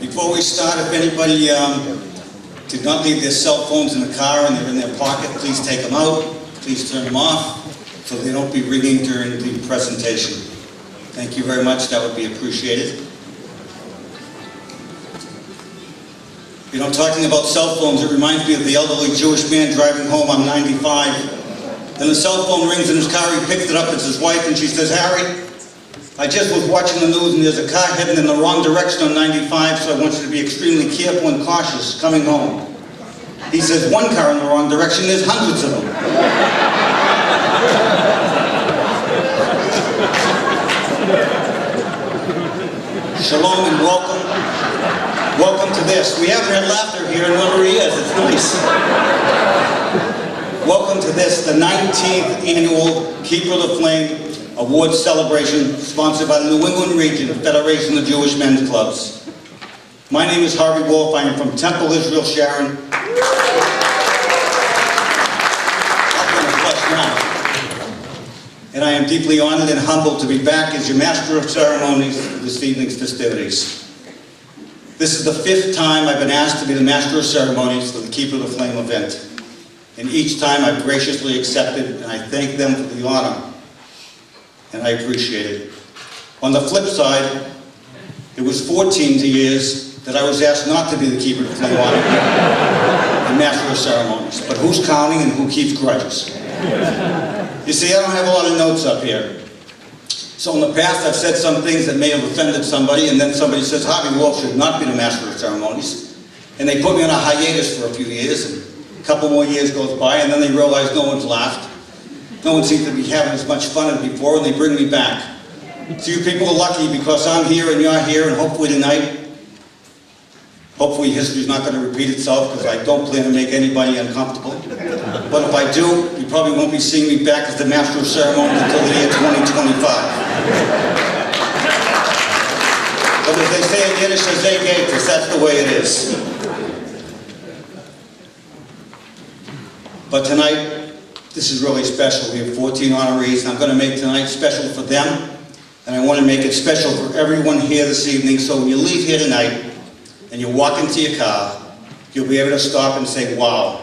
Before we start, if anybody did not leave their cell phones in the car and they're in their pocket, please take them out. Please turn them off so they don't be ringing during the presentation. Thank you very much. That would be appreciated. You know, talking about cell phones, it reminds me of the elderly Jewish man driving home on 95. Then the cell phone rings in his car, he picks it up, it's his wife, and she says, "Harry, I just was watching the news and there's a car heading in the wrong direction on 95, so I want you to be extremely careful and cautious coming home." He says, "One car in the wrong direction, there's hundreds of them." Shalom and welcome. Welcome to this. We haven't had laughter here in over years. It's nice. Welcome to this, the 19th annual Keeper of the Flame Award Celebration, sponsored by the New England Region Federation of Jewish Men's Clubs. My name is Harvey Wolf. I am from Temple, Israel, Sharon. And I am deeply honored and humbled to be back as your Master of Ceremonies for this evening's festivities. This is the 5th time I've been asked to be the Master of Ceremonies for the Keeper of the Flame event. And each time I've graciously accepted, and I thank them for the honor. And I appreciate it. On the flip side, it was 14 years that I was asked not to be the Keeper of the Flame honor and Master of Ceremonies. But who's counting and who keeps grudges? You see, I don't have a lot of notes up here. So in the past, I've said some things that may have offended somebody, and then somebody says, "Harvey Wolf should not be the Master of Ceremonies." And they put me on a hiatus for a few years, and a couple more years goes by, and then they realize no one's laughed. No one seems to be having as much fun as before, and they bring me back. So you people are lucky because I'm here and you're here, and hopefully tonight, hopefully history's not going to repeat itself, because I don't plan to make anybody uncomfortable. But if I do, you probably won't be seeing me back as the Master of Ceremonies until the year 2025. But as they say in Yiddish, that's the way it is. But tonight, this is really special. We have 14 honorees, and I'm going to make tonight special for them, and I want to make it special for everyone here this evening, so when you leave here tonight, and you walk into your car, you'll be able to stop and say, "Wow,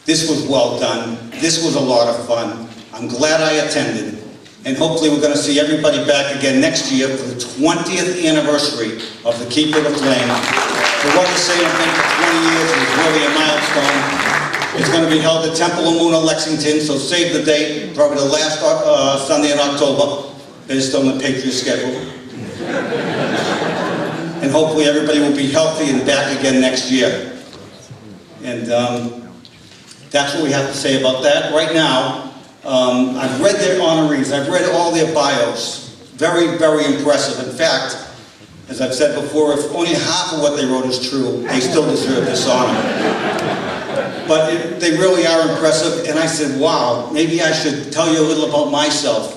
this was well done. This was a lot of fun. I'm glad I attended." And hopefully we're going to see everybody back again next year for the 20th anniversary of the Keeper of the Flame. For what the same thing for 20 years is really a milestone. It's going to be held at Temple Amuna, Lexington, so save the date, probably the last Sunday in October, based on the Patriot schedule. And hopefully everybody will be healthy and back again next year. And that's what we have to say about that. Right now, I've read their honorees. I've read all their bios. Very, very impressive. In fact, as I've said before, if only half of what they wrote is true, they still deserve this honor. But they really are impressive. And I said, wow, maybe I should tell you a little about myself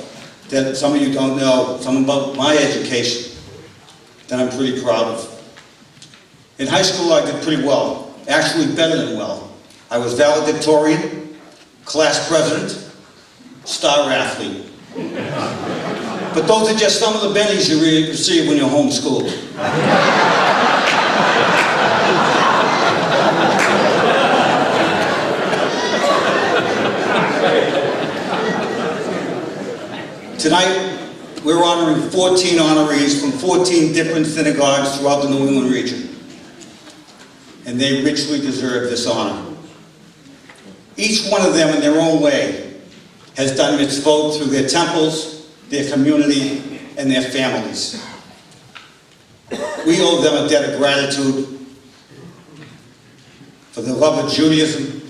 that some of you don't know, some about my education that I'm pretty proud of. In high school, I did pretty well, actually better than well. I was valedictorian, class president, star athlete. But those are just some of the bennies you receive when you're homeschooled. Tonight, we're honoring 14 honorees from 14 different synagogues throughout the New England region. And they richly deserve this honor. Each one of them, in their own way, has done mitzvot through their temples, their community, and their families. We owe them a debt of gratitude for their love of Judaism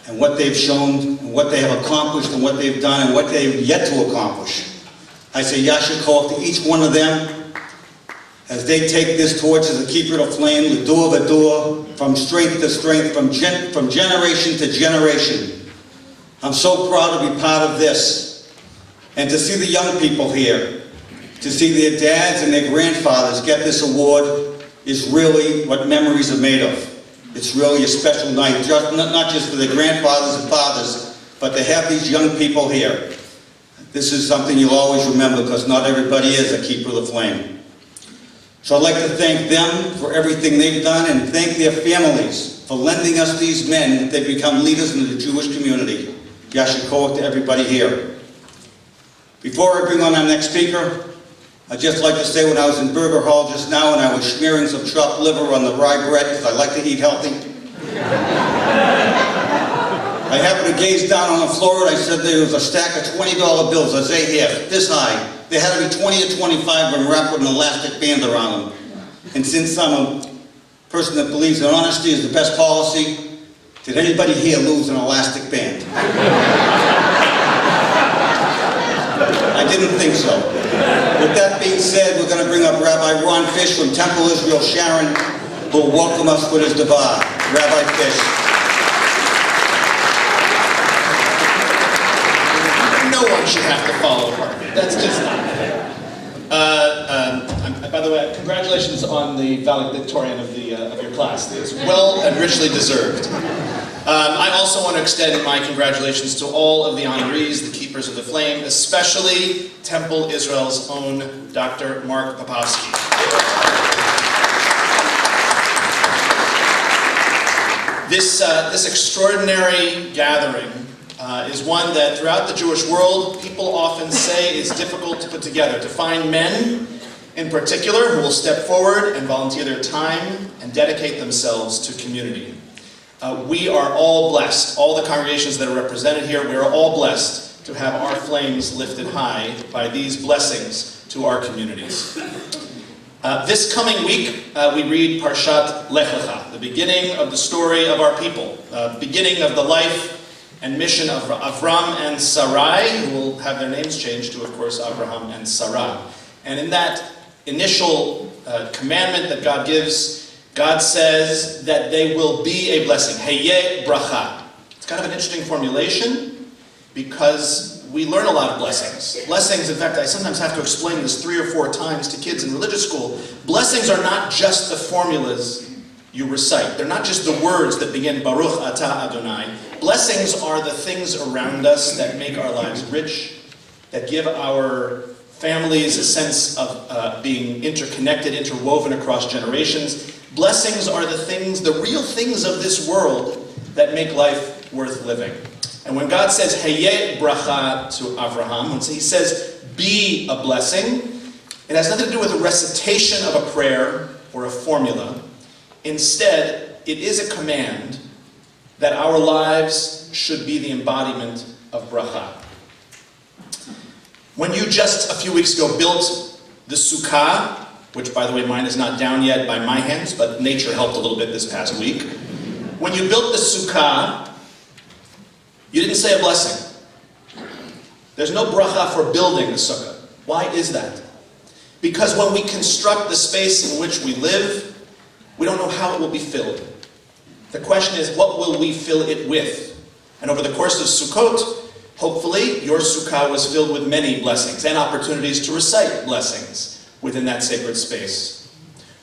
and what they've shown, and what they have accomplished, and what they've done, and what they've yet to accomplish. I say Yasher Koach to each one of them as they take this torch as a Keeper of the Flame, L'dur v'dur, from strength to strength, from generation to generation. I'm so proud to be part of this, and to see the young people here, to see their dads and their grandfathers get this award is really what memories are made of. It's really a special night, not just for their grandfathers and fathers, but to have these young people here. This is something you'll always remember because not everybody is a Keeper of the Flame. So I'd like to thank them for everything they've done and thank their families for lending us these men. They've become leaders in the Jewish community. Yasher Koach to everybody here. Before I bring on our next speaker, I'd just like to say when I was in Burger Hall just now and I was smearing some chopped liver on the rye bread because I like to eat healthy. I happened to gaze down on the floor and I said there was a stack of $20 bills, I say here, this high. They had to be 20 or 25 and wrapped with an elastic band around them. And since I'm a person that believes that honesty is the best policy, did anybody here lose an elastic band? I didn't think so. With that being said, we're going to bring up Rabbi Ron Fish from Temple Israel Sharon, who will welcome us with his Devar. Rabbi Fish. No one should have to follow her. That's just not fair. By the way, congratulations on the valedictorian of your class. It's well and richly deserved. I also want to extend my congratulations to all of the honorees, the keepers of the flame, especially Temple Israel's own Dr. Mark Popowski. This extraordinary gathering is one that throughout the Jewish world, people often say is difficult to put together. To find men, in particular, who will step forward and volunteer their time and dedicate themselves to community. We are all blessed, all the congregations that are represented here, we are all blessed to have our flames lifted high by these blessings to our communities. This coming week, we read Parshat Lech Lecha, the beginning of the story of our people, beginning of the life and mission of Avram and Sarai, who will have their names changed to, of course, Abraham and Sarah. And in that initial commandment that God gives, God says that they will be a blessing. Heyeh bracha. It's kind of an interesting formulation because we learn a lot of blessings. Blessings, in fact, I sometimes have to explain this 3 or 4 times to kids in religious school. Blessings are not just the formulas you recite. They're not just the words that begin Baruch Atah Adonai. Blessings are the things around us that make our lives rich, that give our families a sense of being interconnected, interwoven across generations. Blessings are the things, the real things of this world that make life worth living. And when God says, Heyeh bracha to Avraham, when he says, be a blessing, it has nothing to do with a recitation of a prayer or a formula. Instead, it is a command that our lives should be the embodiment of bracha. When you just a few weeks ago built the sukkah, which by the way mine is not down yet by my hands, but nature helped a little bit this past week. When you built the sukkah, you didn't say a blessing. There's no bracha for building the sukkah. Why is that? Because when we construct the space in which we live, we don't know how it will be filled. The question is, what will we fill it with? And over the course of Sukkot, hopefully your sukkah was filled with many blessings and opportunities to recite blessings within that sacred space.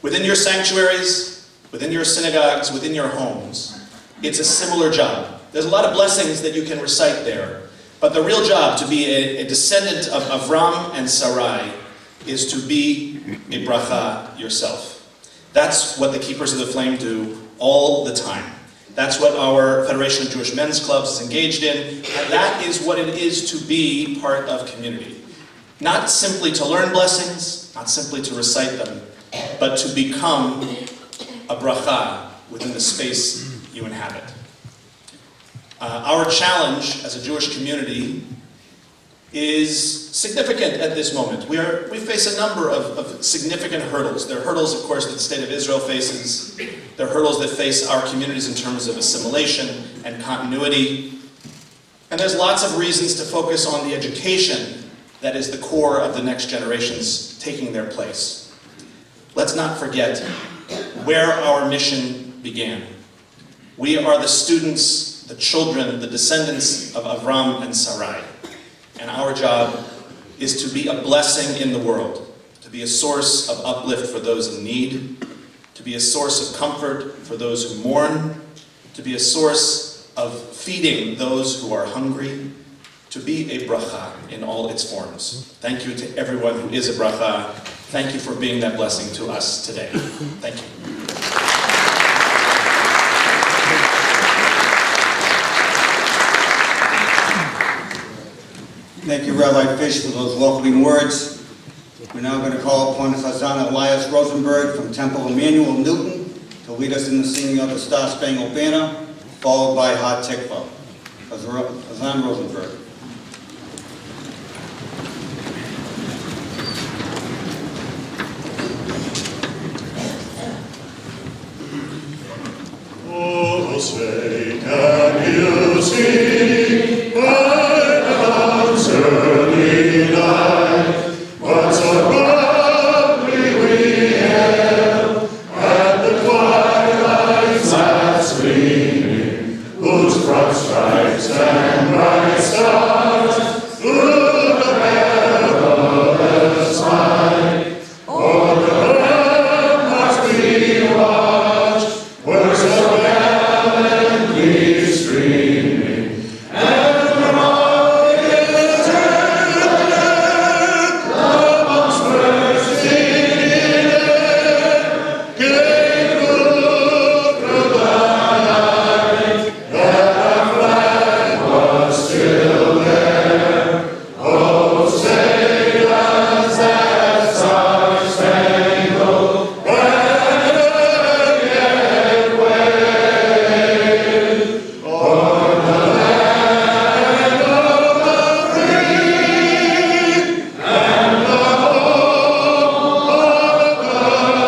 Within your sanctuaries, within your synagogues, within your homes, it's a similar job. There's a lot of blessings that you can recite there, but the real job to be a descendant of Avram and Sarai is to be a bracha yourself. That's what the Keepers of the Flame do all the time. That's what our Federation of Jewish Men's Clubs is engaged in, and that is what it is to be part of community. Not simply to learn blessings, not simply to recite them, but to become a bracha within the space you inhabit. Our challenge as a Jewish community is significant at this moment. We face a number of significant hurdles. There are hurdles, of course, that the state of Israel faces. There are hurdles that face our communities in terms of assimilation and continuity. And there's lots of reasons to focus on the education that is the core of the next generations taking their place. Let's not forget where our mission began. We are the students, the children, the descendants of Avram and Sarai. And our job is to be a blessing in the world, to be a source of uplift for those in need, to be a source of comfort for those who mourn, to be a source of feeding those who are hungry, to be a bracha in all its forms. Thank you to everyone who is a bracha. Thank you for being that blessing to us today. Thank you. Thank you, Rabbi Fish, for those welcoming words. We're now going to call upon Chazan Elias Rosenberg from Temple Emmanuel Newton to lead us in the singing of the Star Spangled Banner, followed by Hot Tikva. Chazan Rosenberg. Oh, say, can you see by dawn's early light what so lovely we hail at the twilight's last gleaming, whose broad stripes and bright stars through the perilous night o'er the ramparts we watch, were so gallantly streaming, and the rockets amongst bursting in air gave proof through the night that our flag was still there. Oh, say does that star-spangled banner yet wave o'er the land of the free and the home of the brave?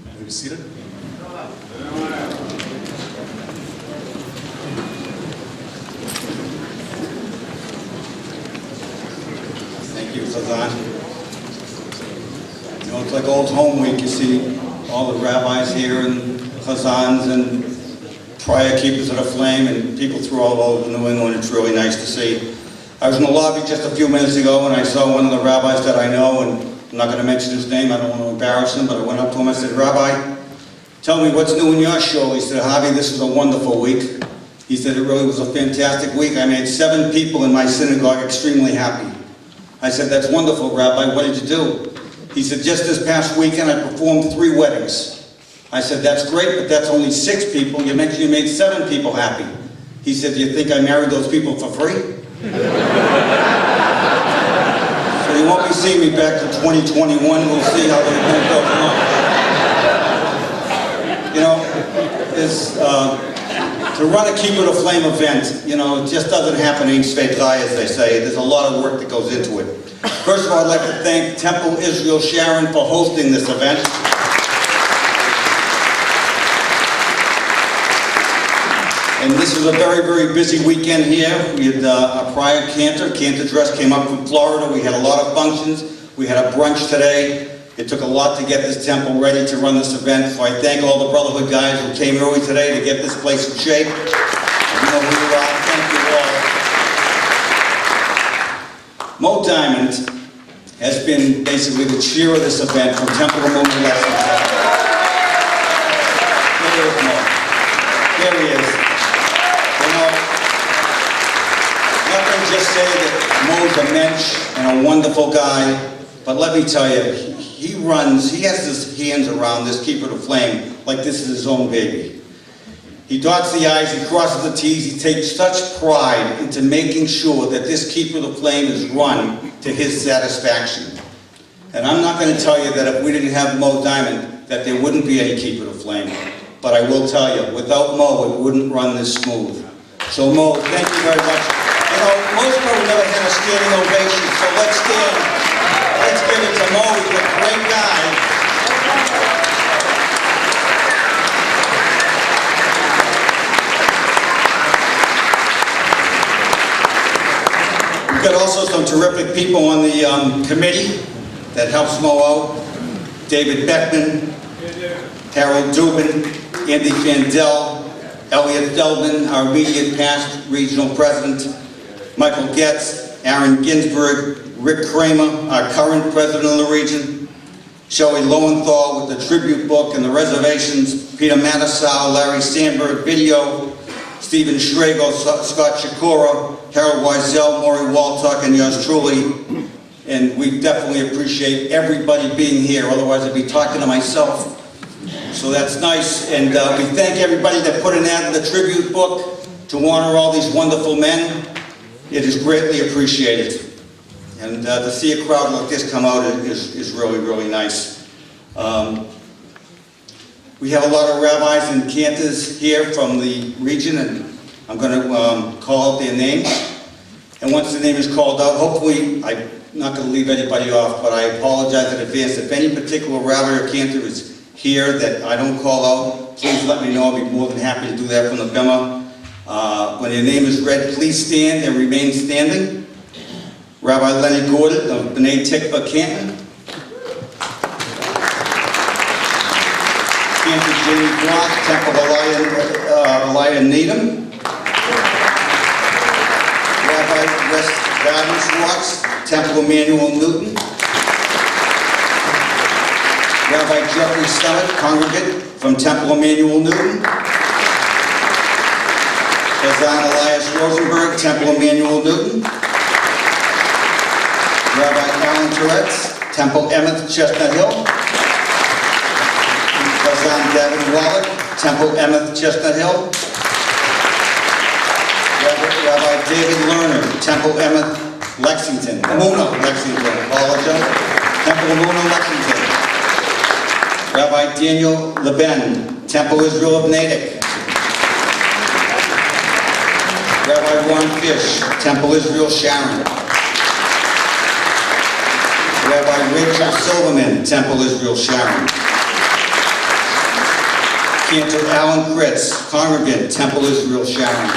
May we be seated? Thank you, Chazan. You know, it's like Old Home Week. You see all the rabbis here and Chazans and prior keepers of the flame and people through all over New England. It's really nice to see. I was in the lobby just a few minutes ago and I saw one of the rabbis that I know, and I'm not going to mention his name, I don't want to embarrass him, but I went up to him and I said, Rabbi, tell me what's new in your show. He said, Javi, this was a wonderful week. He said, it really was a fantastic week. I made 7 people in my synagogue extremely happy. I said, that's wonderful, Rabbi, what did you do? He said, just this past weekend I performed 3 weddings. I said, that's great, but that's only 6 people. You mentioned you made 7 people happy. He said, do you think I married those people for free? So you won't be seeing me back to 2021. We'll see how the event goes along. You know, to run a Keeper the Flame event, you know, it just doesn't happen in Svetlai, as they say. There's a lot of work that goes into it. First of all, I'd like to thank Temple Israel Sharon for hosting this event. And this is a very, very busy weekend here. We had a prior cantor dress came up from Florida. We had a lot of functions. We had a brunch today. It took a lot to get this temple ready to run this event, so I thank all the Brotherhood guys who came early today to get this place in shape. You know who you are. Thank you all. Mo Diamond has been basically the cheer of this event from Temple of Moon Lessons. There he is. mensch and a wonderful guy, but let me tell you, he has his hands around this Keeper of the Flame like this is his own baby. He dots the I's, he crosses the T's, he takes such pride into making sure that this Keeper of the Flame is run to his satisfaction. And I'm not going to tell you that if we didn't have Mo Diamond, that there wouldn't be any Keeper of the Flame. But I will tell you, without Mo, it wouldn't run this smooth. So Mo, thank you very much. You know, most people never had a standing ovation, so let's stand. Let's give it to Mo, he's a great guy. We've got also some terrific people on the committee that helps Mo out. David Beckman, Harold Dubin, Andy Fandel, Elliot Feldman, our immediate past regional president, Michael Getz, Aaron Ginsberg, Rick Kramer, our current president of the region, Shelley Lowenthal with the tribute book and the reservations, Peter Mattisau, Larry Sandberg, video, Stephen Schrago, Scott Shakura, Harold Wiesel, Maury Waltuck, and yours truly. And we definitely appreciate everybody being here, otherwise I'd be talking to myself. So that's nice, and we thank everybody that put an ad in the tribute book to honor all these wonderful men. It is greatly appreciated. And to see a crowd like this come out is really, really nice. We have a lot of rabbis and cantors here from the region, and I'm going to call out their names. And once the name is called out, hopefully, I'm not going to leave anybody off, but I apologize in advance. If any particular rabbi or cantor is here that I don't call out, please let me know. I'll be more than happy to do that from the bema. When your name is read, please stand and remain standing. Rabbi Lenny Gordon of B'nai Tikva, Canton. Cantor Jamie Brock, Temple Eliah Needham. Rabbi Wes Schwartz, Temple Emmanuel Newton. Rabbi Jeffrey Summit, congregant from Temple Emmanuel Newton. Hazan Elias Rosenberg, Temple Emmanuel Newton. Rabbi Alan Tourette's, Temple Emmett, Chestnut Hill. Hazan David Wallach, Temple Emmett, Chestnut Hill. Rabbi David Lerner, Temple Emmett, Lexington. Amuna, Lexington, apologize. Temple Amuna, Lexington. Rabbi Daniel Leben, Temple Israel of Natick. Rabbi Ron Fish, Temple Israel Sharon. Rabbi Rachel Silverman, Temple Israel Sharon. Cantor Alan Kritz, congregant, Temple Israel Sharon.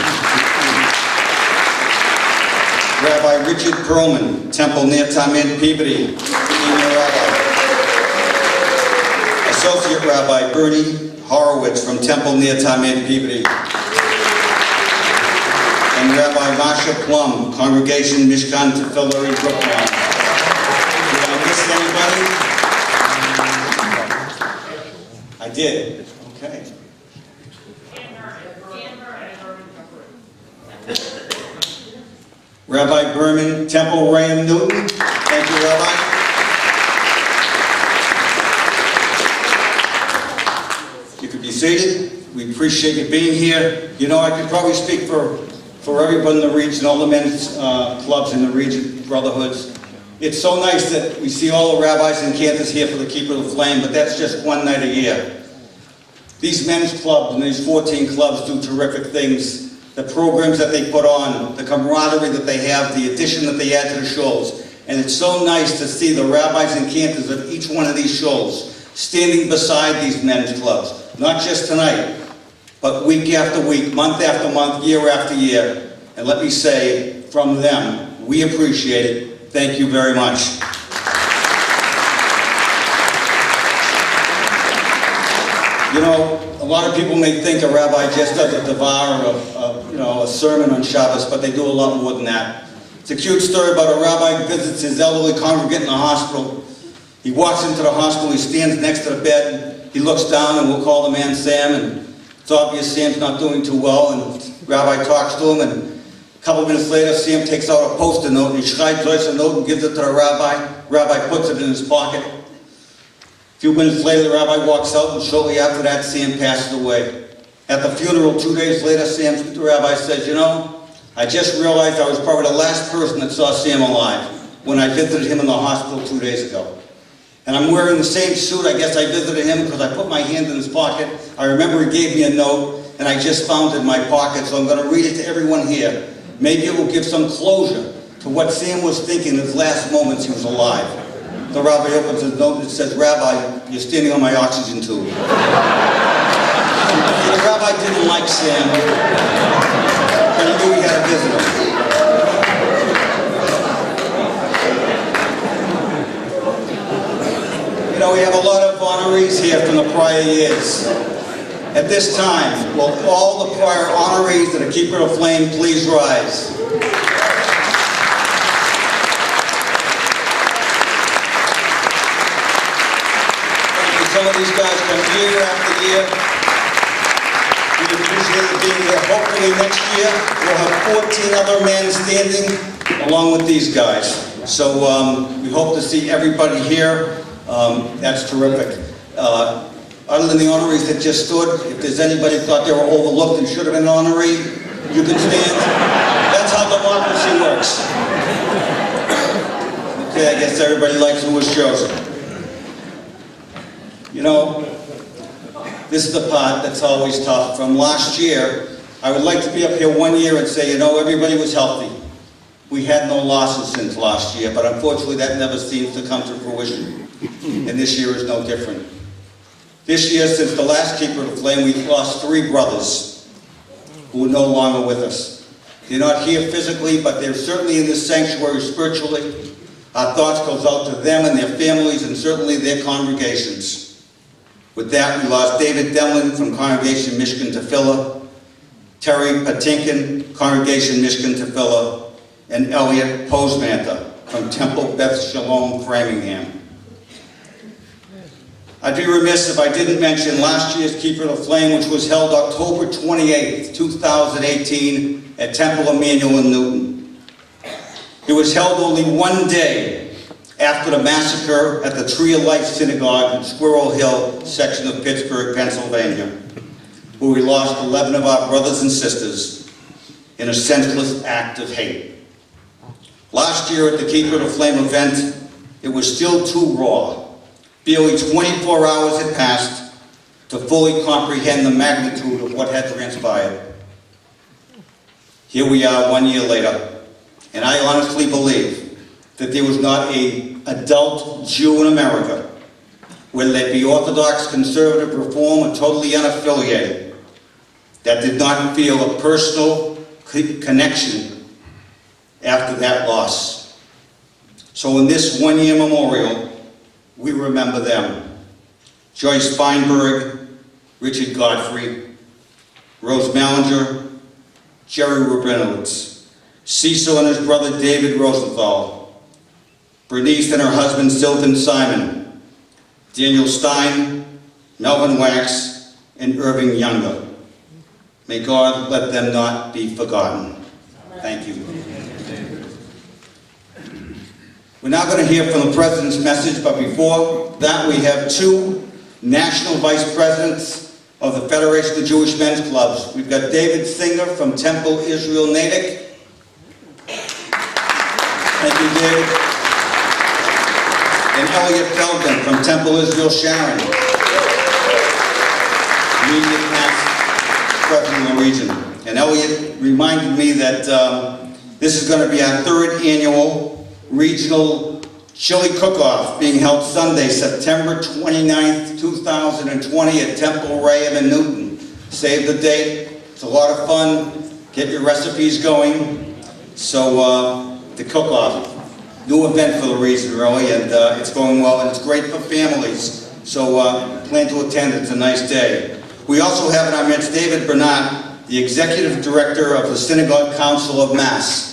Rabbi Richard Perlman, Temple Ner Tamid Peabody, senior rabbi. Associate Rabbi Bernie Horowitz from Temple Ner Tamid Peabody. And Rabbi Masha Plum, Congregation Mishkan Tefillah in Brooklyn. Did I miss anybody? I did. Okay. Rabbi Berman, Temple Ram Newton. Thank you, Rabbi. You could be seated. We appreciate you being here. You know, I could probably speak for everyone in the region, all the men's clubs in the region, brotherhoods. It's so nice that we see all the rabbis and cantors here for the Keeper of the Flame, but that's just one night a year. These men's clubs and these 14 clubs do terrific things. The programs that they put on, the camaraderie that they have, the addition that they add to the shows. And it's so nice to see the rabbis and cantors of each one of these shows standing beside these men's clubs. Not just tonight, but week after week, month after month, year after year. And let me say, from them, we appreciate it. Thank you very much. You know, a lot of people may think a rabbi just does a devar or a sermon on Shabbos, but they do a lot more than that. It's a cute story about a rabbi who visits his elderly congregant in the hospital. He walks into the hospital, he stands next to the bed, he looks down, and we'll call the man Sam, and it's obvious Sam's not doing too well, and the rabbi talks to him, and A couple minutes later, Sam takes out a Post-it note and he schreibt a note and gives it to the rabbi. Rabbi puts it in his pocket. A few minutes later, the rabbi walks out, and shortly after that, Sam passes away. At the funeral 2 days later, the rabbi says, you know, I just realized I was probably the last person that saw Sam alive when I visited him in the hospital 2 days ago. And I'm wearing the same suit. I guess I visited him because I put my hand in his pocket. I remember he gave me a note, and I just found it in my pocket, so I'm going to read it to everyone here. Maybe it will give some closure to what Sam was thinking in his last moments he was alive. The rabbi opens his note and it says, Rabbi, you're standing on my oxygen tube. The rabbi didn't like Sam, but he knew he had a visitor. You know, we have a lot of honorees here from the prior years. At this time, will all the prior honorees that are Keeper of the Flame please rise? Some of these guys come year after year. We appreciate you being here. Hopefully next year we'll have 14 other men standing along with these guys. So we hope to see everybody here. That's terrific. Other than the honorees that just stood, if there's anybody who thought they were overlooked and should have been an honoree, you can stand. That's how democracy works. Okay, I guess everybody likes who was chosen. You know, this is the part that's always tough. From last year, I would like to be up here 1 year and say, you know, everybody was healthy. We had no losses since last year, but unfortunately that never seems to come to fruition. And this year is no different. This year, since the last Keeper of the Flame, we've lost 3 brothers who are no longer with us. They're not here physically, but they're certainly in this sanctuary spiritually. Our thoughts goes out to them and their families and certainly their congregations. With that, we lost David Demlin from Congregation Michigan Tefillah, Terry Patinkin, Congregation Michigan Tefillah, and Elliot Posmantha from Temple Beth Shalom, Framingham. I'd be remiss if I didn't mention last year's Keeper of the Flame, which was held October 28th, 2018 at Temple Emmanuel in Newton. It was held only 1 day after the massacre at the Tree of Life Synagogue in Squirrel Hill section of Pittsburgh, Pennsylvania, where we lost 11 of our brothers and sisters in a senseless act of hate. Last year at the Keeper of the Flame event, it was still too raw. Barely 24 hours had passed to fully comprehend the magnitude of what had transpired. Here we are 1 year later, and I honestly believe that there was not an adult Jew in America, whether they be Orthodox, Conservative, Reform, or totally unaffiliated, that did not feel a personal connection after that loss. So in this 1 year memorial, we remember them. Joyce Feinberg, Richard Godfrey, Rose Mallinger, Jerry Rabinowitz, Cecil and his brother David Rosenthal, Bernice and her husband Sylvan Simon, Daniel Stein, Melvin Wax, and Irving Younger. May God let them not be forgotten. Thank you. We're now going to hear from the President's message, but before that we have 2 National Vice Presidents of the Federation of Jewish Men's Clubs. We've got David Singer from Temple Israel Natick. Thank you, David. And Elliot Feldman from Temple Israel Sharon. Immediate past President of the region. And Elliot reminded me that this is going to be our 3rd annual regional chili cook-off being held Sunday, September 29th, 2020 at Temple Rayham in Newton. Save the date. It's a lot of fun. Get your recipes going. So the cook-off, new event for the region really, and it's going well and it's great for families. So plan to attend. It's a nice day. We also have in our midst David Bernat, the Executive Director of the Synagogue Council of Mass.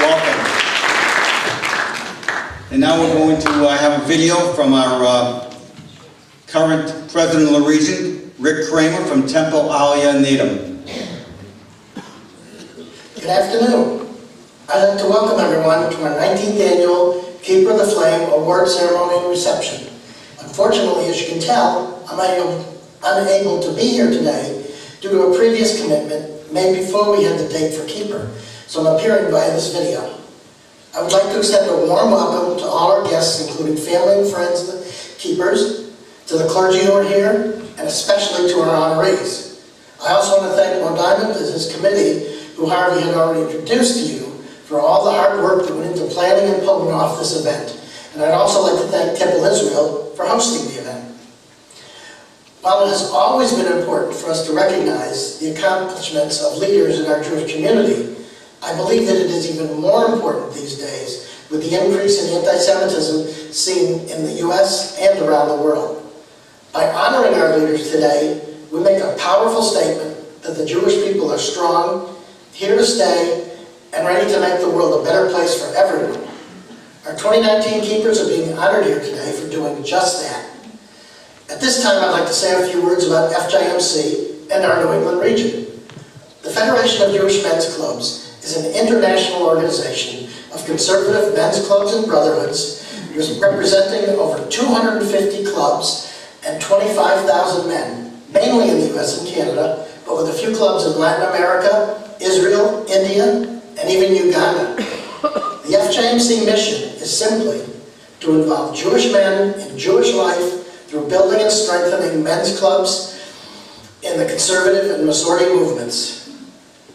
Welcome. And now we're going to have a video from our current President of the Region, Rick Kramer from Temple, Alia, Needham. Good afternoon. I'd like to welcome everyone to our 19th annual Keeper of the Flame Award Ceremony and Reception. Unfortunately, as you can tell, I'm unable to be here today due to a previous commitment made before we had the date for Keeper, so I'm appearing via this video. I would like to extend a warm welcome to all our guests, including family and friends of the Keepers, to the clergy who are here, and especially to our honorees. I also want to thank Mo Diamond and his committee, who Harvey had already introduced to you, for all the hard work that went into planning and pulling off this event. And I'd also like to thank Temple Israel for hosting the event. While it has always been important for us to recognize the accomplishments of leaders in our Jewish community, I believe that it is even more important these days with the increase in anti-Semitism seen in the U.S. and around the world. By honoring our leaders today, we make a powerful statement that the Jewish people are strong, here to stay, and ready to make the world a better place for everyone. Our 2019 Keepers are being honored here today for doing just that. At this time, I'd like to say a few words about FJMC and our New England region. The Federation of Jewish Men's Clubs is an international organization of conservative men's clubs and brotherhoods representing over 250 clubs and 25,000 men, mainly in the US and Canada, but with a few clubs in Latin America, Israel, India, and even Uganda. The FJMC mission is simply to involve Jewish men in Jewish life through building and strengthening men's clubs in the conservative and Masorti movements.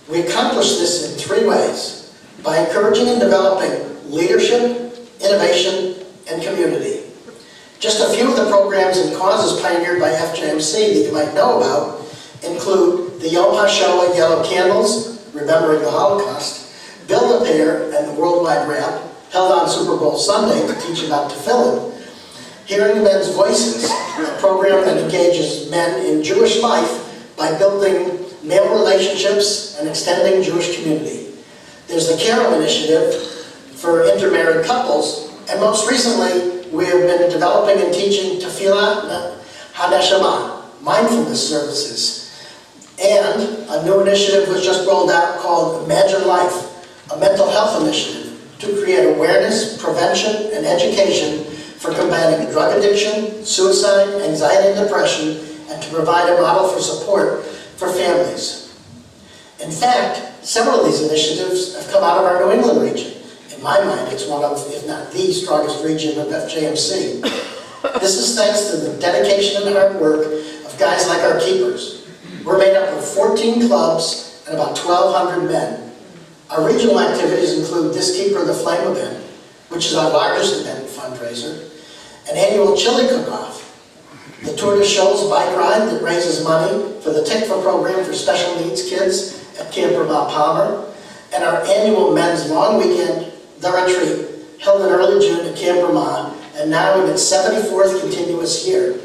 We accomplish this in three ways: by encouraging and developing leadership, innovation, and community. Just a few of the programs and causes pioneered by FJMC that you might know about include the Yom HaShoah Yellow Candles, remembering the Holocaust, Build a Pair, and the Worldwide Rap, held on Super Bowl Sunday to teach about tefillin. Hearing Men's Voices, a program that engages men in Jewish life by building male relationships and extending Jewish community. There's the Carol Initiative for intermarried couples, and most recently, we have been developing and teaching Tefillah HaNeshama, mindfulness services. And a new initiative was just rolled out called Imagine Life, a mental health initiative to create awareness, prevention, and education for combating drug addiction, suicide, anxiety, and depression, and to provide a model for support for families. In fact, several of these initiatives have come out of our New England region. In my mind, it's one of, if not the strongest region of FJMC. This is thanks to the dedication and hard work of guys like our Keepers. We're made up of 14 clubs and about 1,200 men. Our regional activities include this Keeper of the Flame event, which is our largest event and fundraiser, an annual chili cook-off, the Tour de Shoals bike ride that raises money for the Tikva program for special needs kids at Camp Mount Palmer, and our annual men's long weekend, The Retreat, held in early June at Camp Vermont, and now in its 74th continuous year.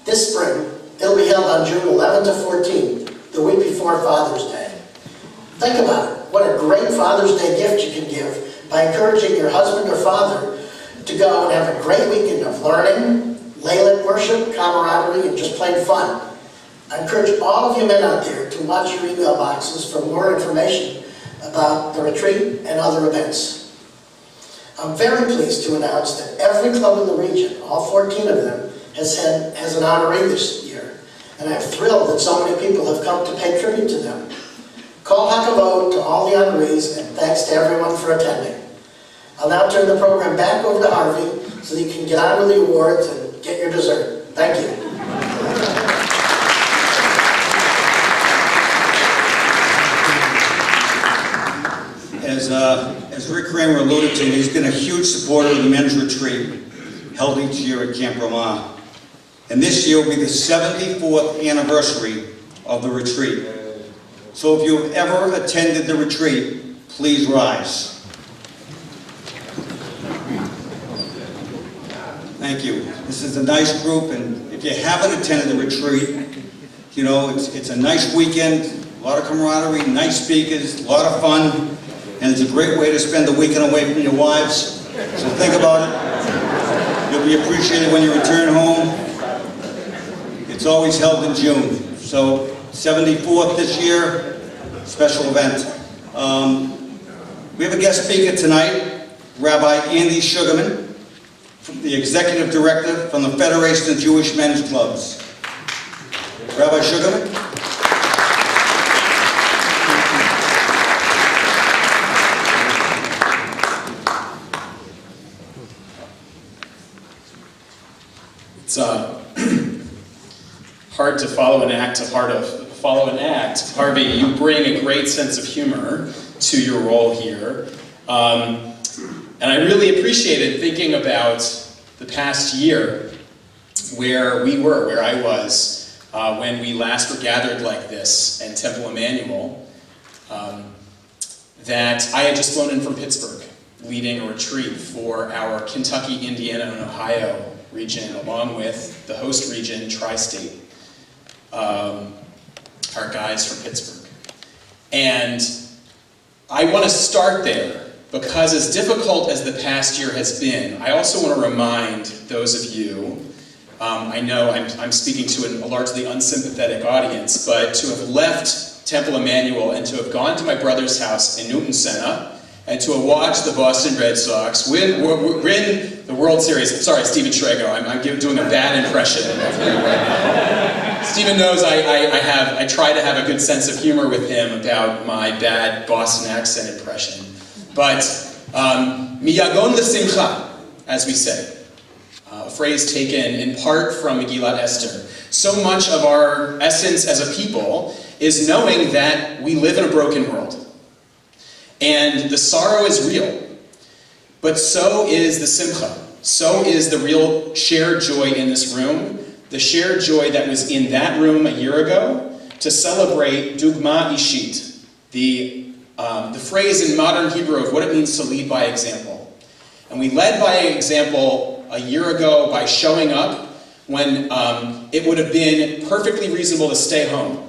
This spring, it'll be held on June 11th to 14th, the week before Father's Day. Think about it. What a great Father's Day gift you can give by encouraging your husband or father to go and have a great weekend of learning, Laylit worship, camaraderie, and just plain fun. I encourage all of you men out there to watch your email boxes for more information about the retreat and other events. I'm very pleased to announce that every club in the region, all 14 of them, has an honoree this year. And I'm thrilled that so many people have come to pay tribute to them. Call Hakavod to all the honorees, and thanks to everyone for attending. I'll now turn the program back over to Harvey so that you can get on with the awards and get your dessert. Thank you. As Rick Kramer alluded to, he's been a huge supporter of the men's retreat held each year at Camp Ramah. And this year will be the 74th anniversary of the retreat. So if you've ever attended the retreat, please rise. Thank you. This is a nice group, and if you haven't attended the retreat, you know, it's a nice weekend, a lot of camaraderie, nice speakers, a lot of fun, and it's a great way to spend the weekend away from your wives. So think about it. You'll be appreciated when you return home. It's always held in June. So 74th this year, special event. We have a guest speaker tonight, Rabbi Andy Sugarman, the Executive Director from the Federation of Jewish Men's Clubs. Rabbi Sugarman. It's hard to follow an act. Harvey, you bring a great sense of humor to your role here. And I really appreciated thinking about the past year where I was, when we last were gathered like this in Temple Emmanuel, that I had just flown in from Pittsburgh, leading a retreat for our Kentucky, Indiana, and Ohio region, along with the host region, Tri-State, our guys from Pittsburgh. And I want to start there, because as difficult as the past year has been, I also want to remind those of you, I know I'm speaking to a largely unsympathetic audience, but to have left Temple Emmanuel and to have gone to my brother's house in Newton Center, and to have watched the Boston Red Sox win the World Series. Sorry, Steven Schrago, I'm doing a bad impression of him right now. Steven knows I try to have a good sense of humor with him about my bad Boston accent impression. But miyagon l'simcha, as we say, a phrase taken in part from Megillat Esther. So much of our essence as a people is knowing that we live in a broken world. And the sorrow is real, but so is the simcha. So is the real shared joy in this room, the shared joy that was in that room a year ago, to celebrate dugma ishit, the phrase in modern Hebrew of what it means to lead by example. And we led by example a year ago by showing up when it would have been perfectly reasonable to stay home.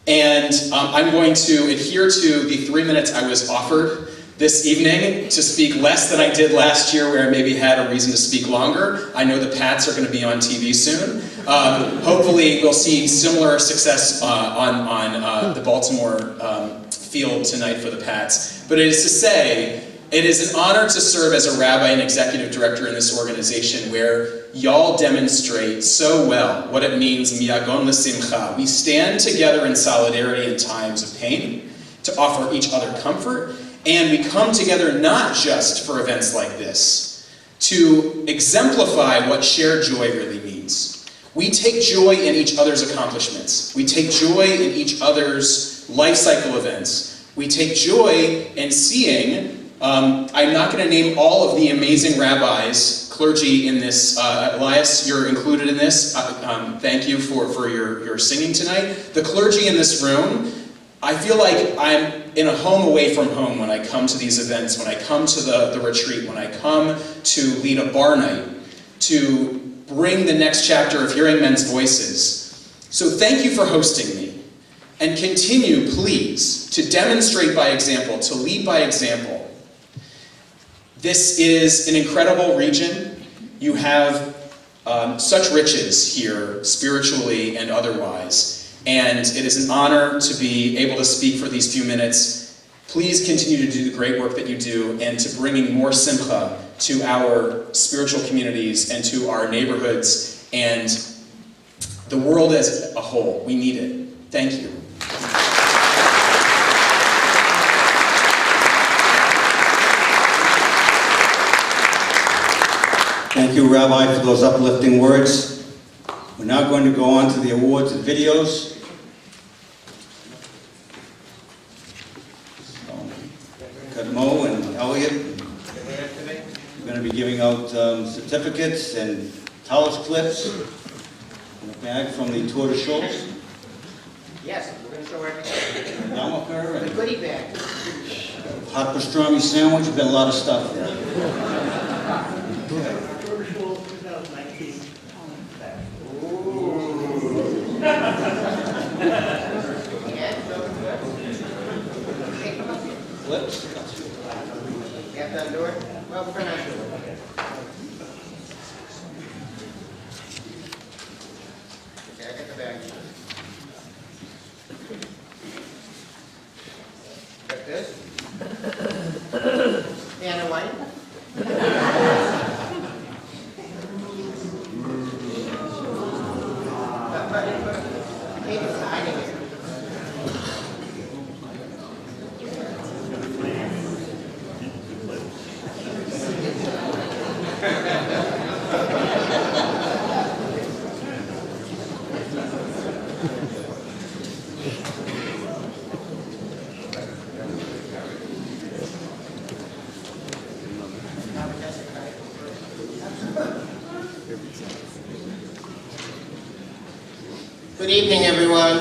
And I'm going to adhere to the 3 minutes I was offered this evening to speak less than I did last year, where I maybe had a reason to speak longer. I know the Pats are going to be on TV soon. Hopefully we'll see similar success on the Baltimore field tonight for the Pats. But it is to say, it is an honor to serve as a rabbi and executive director in this organization where y'all demonstrate so well what it means, miyagon l'simcha. We stand together in solidarity in times of pain to offer each other comfort, and we come together not just for events like this, to exemplify what shared joy really means. We take joy in each other's accomplishments. We take joy in each other's life cycle events. We take joy in seeing, I'm not going to name all of the amazing rabbis, clergy in this. Elias, you're included in this. Thank you for your singing tonight. The clergy in this room, I feel like I'm in a home away from home when I come to these events, when I come to the retreat, when I come to lead a bar night, to bring the next chapter of Hearing Men's Voices. So thank you for hosting me. And continue, please, to demonstrate by example, to lead by example. This is an incredible region. You have such riches here, spiritually and otherwise. And it is an honor to be able to speak for these few minutes. Please continue to do the great work that you do and to bringing more simcha to our spiritual communities and to our neighborhoods and the world as a whole. We need it. Thank you. Thank you, Rabbi, for those uplifting words. We're now going to go on to the awards and videos. Kadmo and Elliot, we're going to be giving out certificates and college clips and a bag from the Tour de Schultz. Yes, we're going to show everything. Yarmulke The and goodie bag. hot pastrami sandwich. We've got a lot of stuff there. Clips. You have to undo it? Well, we're going to undo it. Good evening, everyone.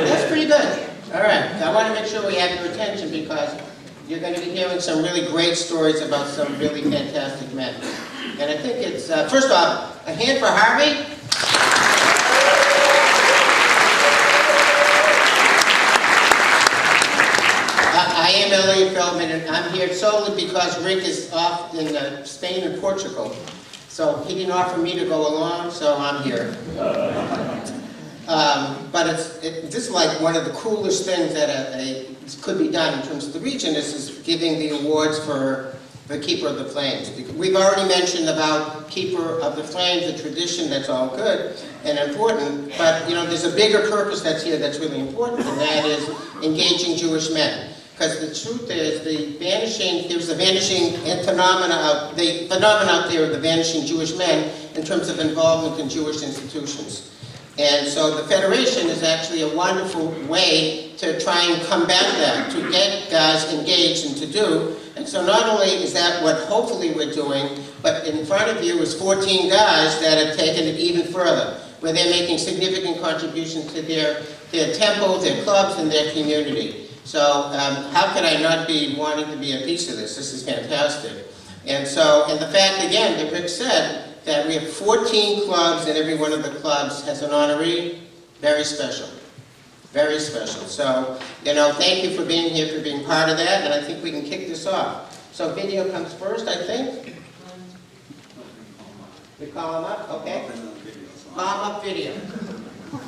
That's pretty good. All right, I want to make sure we have your attention because you're going to be hearing some really great stories about some really fantastic men. And I think it's, first off, a hand for Harvey. I am Elliot Feldman, and I'm here solely because Rick is off in Spain and Portugal. So he didn't offer me to go along, so I'm here. But this is like one of the coolest things that could be done in terms of the region is giving the awards for the Keeper of the Flames. We've already mentioned about Keeper of the Flames, the tradition, that's all good and important, but you know, there's a bigger purpose that's here that's really important, and that is engaging Jewish men. Because the truth is, there's a vanishing phenomenon out there of the vanishing Jewish men in terms of involvement in Jewish institutions. And so the Federation is actually a wonderful way to try and combat that, to get guys engaged and to do. And so not only is that what hopefully we're doing, but in front of you is 14 guys that have taken it even further, where they're making significant contributions to their temples, their clubs, and their community. So how could I not be wanting to be a piece of this? This is fantastic. And so, and the fact again that Rick said that we have 14 clubs and every one of the clubs has an honoree, very special. Very special. So, you know, thank you for being here, for being part of that, and I think we can kick this off. So video comes first, I think. We call them up? Okay. Call them up video.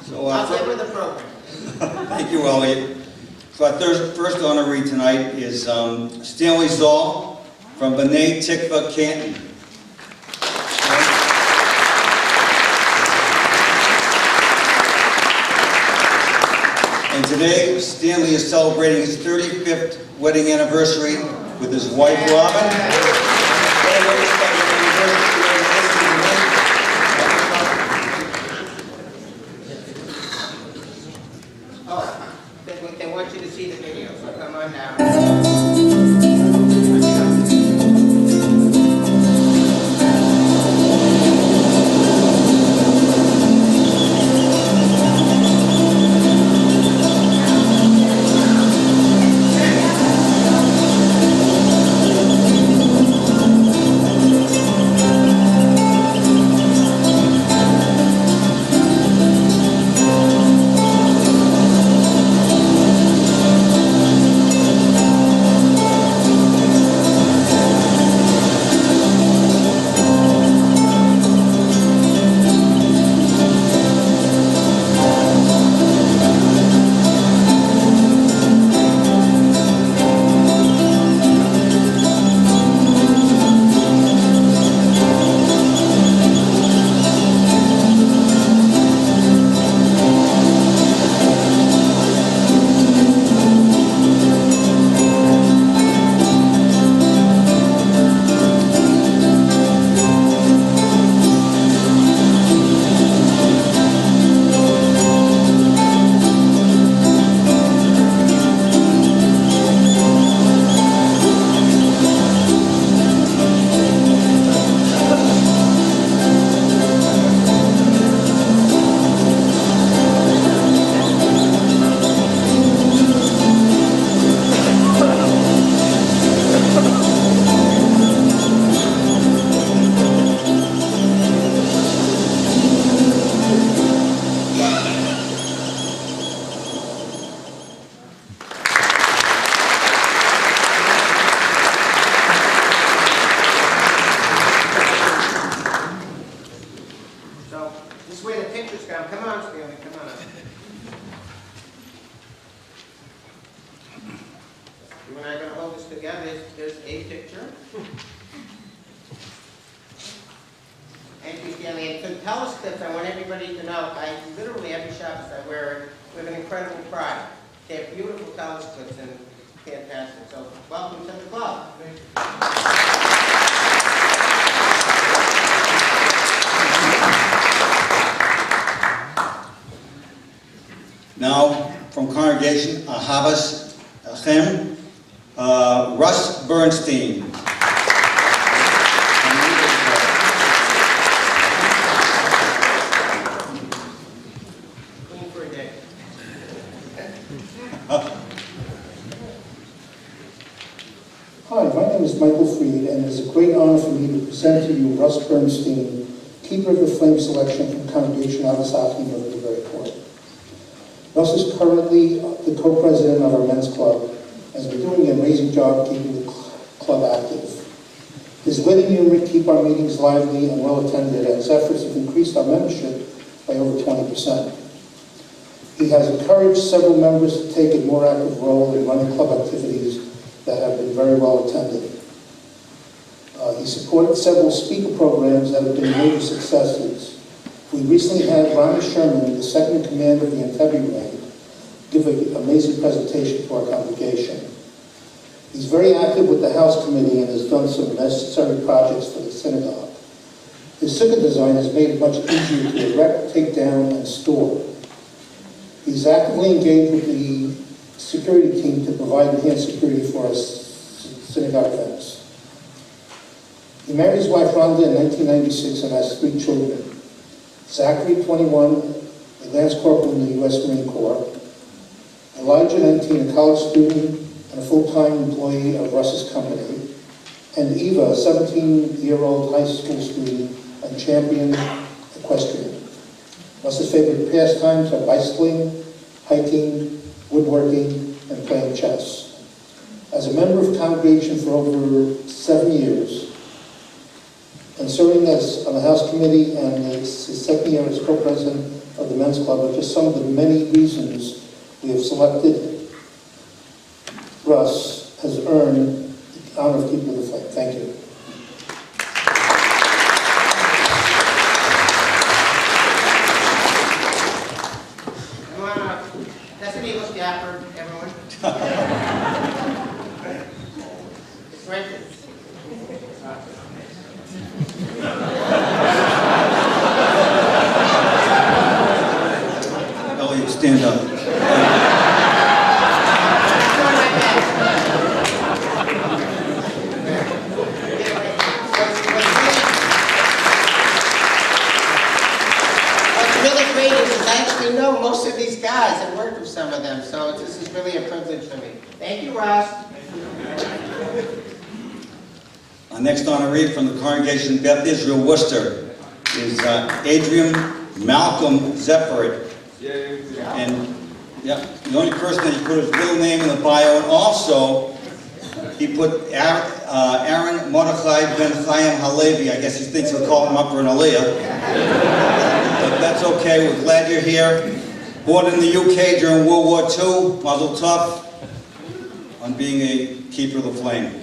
So, I'll get with the program. thank you, Elliot. So our first honoree tonight is Stanley Zoll from B'nai Tikva, Canton. And today, Stanley is celebrating his 35th wedding anniversary with his wife, Robin. They want you to see the video, so come on now. You and I are going to hold this together. There's a picture. Thank you, Stanley. And to tell us this, I want everybody to know, I literally, every Shabbos I wear it with an incredible pride. They're beautiful telescopes and fantastic. So welcome to the club. Now, from congregation Ahavas Achem, Russ Bernstein. Bernstein, Keeper of the Flame selection from Congregation Agasaki of the very court. Russ is currently the co-president of our men's club and has been doing an amazing job keeping the club active. His wit and humor keep our meetings lively and well attended, and his efforts have increased our membership by over 20%. He has encouraged several members to take a more active role in running club activities that have been very well attended. He supported several speaker programs that have been major successes. We recently had Ronnie Sherman, the second in command of the Entebbe Brigade, give an amazing presentation to our congregation. He's very active with the House Committee and has done some necessary projects for the synagogue. His sukkah design has made it much easier to erect, take down, and store. He's actively engaged with the security team to provide enhanced security for our synagogue events. He married his wife Rhonda in 1996 and has 3 children. Zachary, 21, a Lance Corporal in the U.S. Marine Corps. Elijah, 19, a college student and a full-time employee of Russ's company. And Eva, a 17-year-old high school student and champion equestrian. Russ's favorite pastimes are bicycling, hiking, woodworking, and playing chess. As a member of the congregation for over 7 years, and serving as on the House Committee and his second year as co-president of the Men's Club are just some of the many reasons we have selected Russ has earned the honor of Keeper of the Flame. Thank you. Doesn't he look dapper, everyone? It's rented. Elliot, stand up. What's really great is I actually know most of these guys and worked with some of them, so this is really a privilege for me. Thank you, Ross. Our next honoree from the congregation Beth Israel Worcester is Adrian Malcolm Zephyr. And yeah, the only person that he put his middle name in the bio, and also he put Aaron Mordechai Ben Chaim Halevi. I guess he thinks he'll call him up for an aliyah. But that's okay, we're glad you're here. Born in the UK during World War II, Mazel Tov on being a Keeper of the Flame.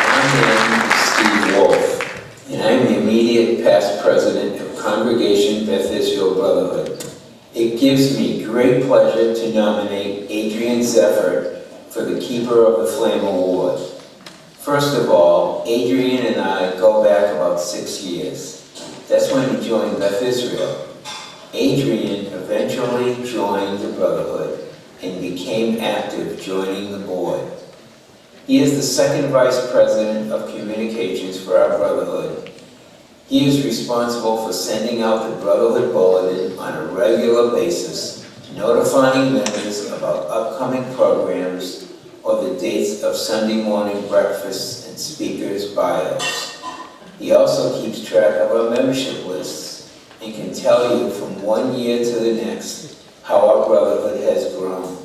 My name is Steve Wolf, and I'm the immediate past president of Congregation Beth Israel Brotherhood. It gives me great pleasure to nominate Adrian Zephyr for the Keeper of the Flame Award. First of all, Adrian and I go back about 6 years. That's when he joined Beth Israel. Adrian eventually joined the Brotherhood and became active joining the board. He is the second vice president of communications for our Brotherhood. He is responsible for sending out the Brotherhood Bulletin on a regular basis, notifying members about upcoming programs or the dates of Sunday morning breakfasts and speakers' bios. He also keeps track of our membership lists and can tell you from one year to the next how our Brotherhood has grown.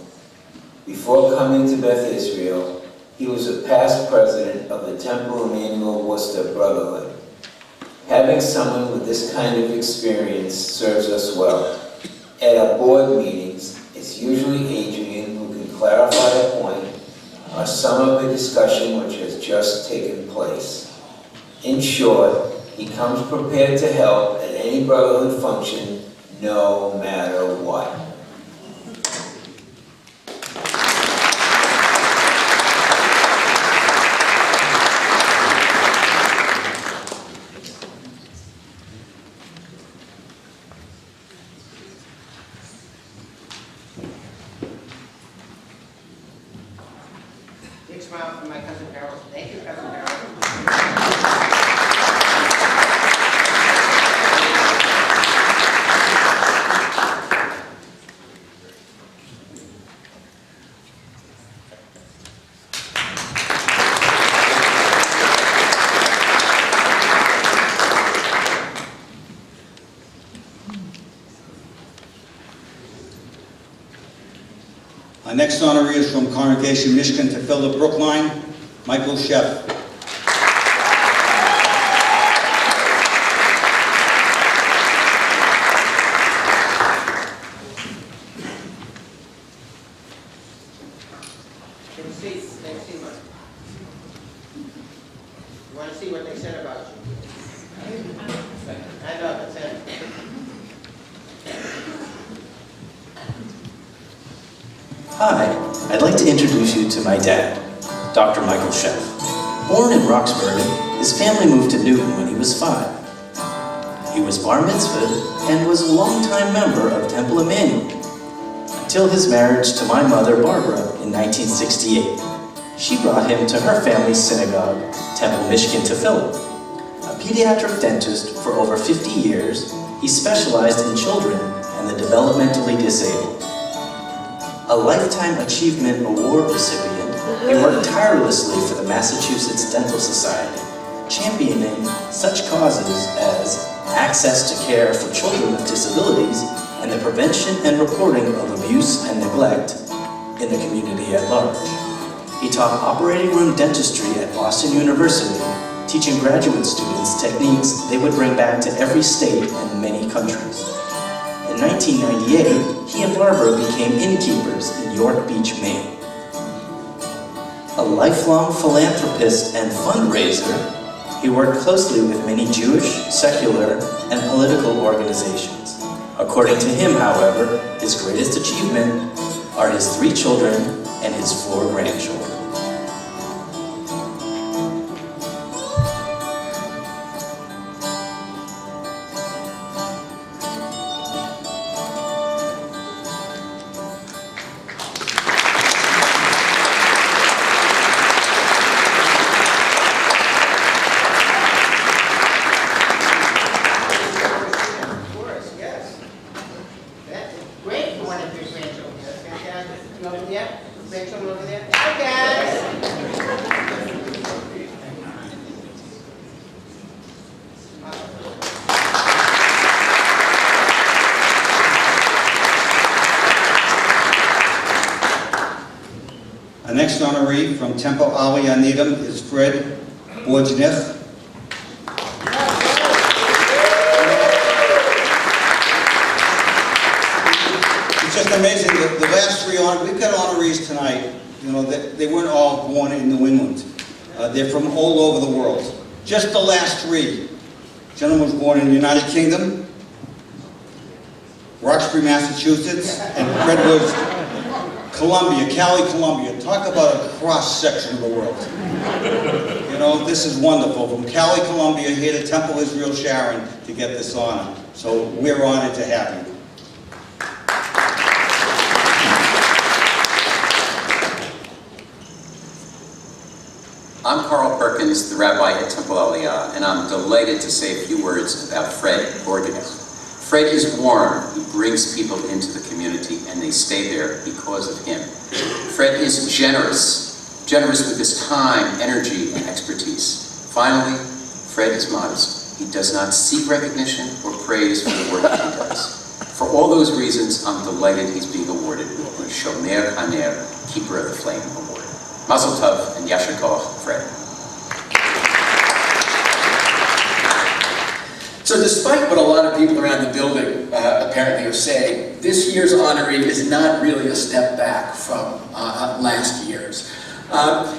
Before coming to Beth Israel, he was a past president of the Temple Emmanuel Worcester Brotherhood. Having someone with this kind of experience serves us well. At our board meetings, it's usually Adrian who can clarify a point or sum up a discussion which has just taken place. In short, he comes prepared to help at any Brotherhood function, no matter what. Big smile from my cousin Carol. Thank you, cousin Carol. Our next honoree is from Congregation Michigan to fill the Brookline, Michael Sheff. You want to see what they said about you? I know, that's it. Hi, I'd like to introduce you to my dad, Dr. Michael Sheff. Born in Roxbury, his family moved to Newton when he was 5. He was bar mitzvahed and was a longtime member of Temple Emmanuel, until his marriage to my mother, Barbara, in 1968. She brought him to her family's synagogue, Temple, Michigan, to Philip. A pediatric dentist for over 50 years, he specialized in children and the developmentally disabled. A Lifetime Achievement Award recipient, he worked tirelessly for the Massachusetts Dental Society, championing such causes as access to care for children with disabilities and the prevention and reporting of abuse and neglect in the community at large. He taught operating room dentistry at Boston University, teaching graduate students techniques they would bring back to every state and many countries. In 1998, he and Barbara became innkeepers in York Beach, Maine. A lifelong philanthropist and fundraiser, he worked closely with many Jewish, secular, and political organizations. According to him, however, his greatest achievement are his 3 children and his 4 grandchildren. Our next honoree from Temple Aliyah Needham is Fred Borjnich. It's just amazing, the last 3 we've got honorees tonight, you know, they weren't all born in New England. They're from all over the world. Just the last 3. Gentleman was born in the United Kingdom, Roxbury, Massachusetts, and Fred was Columbia, Cali, Columbia. Talk about a cross-section of the world. You know, this is wonderful. From Cali, Columbia, here to Temple, Israel, Sharon, to get this honor. So we're honored to have you. I'm Carl Perkins, the rabbi at Temple Aliyah, and I'm delighted to say a few words about Fred Borjnich. Fred is warm, he brings people into the community, and they stay there because of him. Fred is generous with his time, energy, and expertise. Finally, Fred is modest. He does not seek recognition or praise for the work that he does. For all those reasons, I'm delighted he's being awarded the Shomer Haner, Keeper of the Flame Award. Mazel Tov and Yasher Koach, Fred. So despite what a lot of people around the building apparently are saying, this year's honoree is not really a step back from last year's. I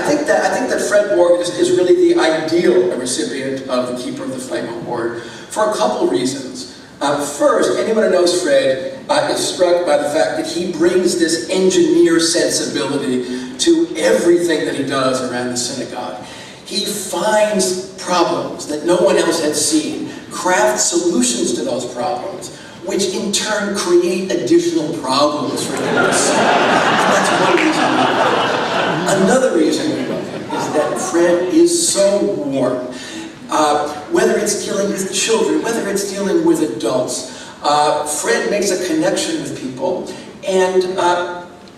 think that Fred Borg is really the ideal recipient of the Keeper of the Flame Award for a couple reasons. First, anyone who knows Fred is struck by the fact that he brings this engineer sensibility to everything that he does around the synagogue. He finds problems that no one else had seen, crafts solutions to those problems, which in turn create additional problems for him to solve. And that's one reason we love him. Another reason we love him is that Fred is so warm. Whether it's dealing with children, whether it's dealing with adults, Fred makes a connection with people, and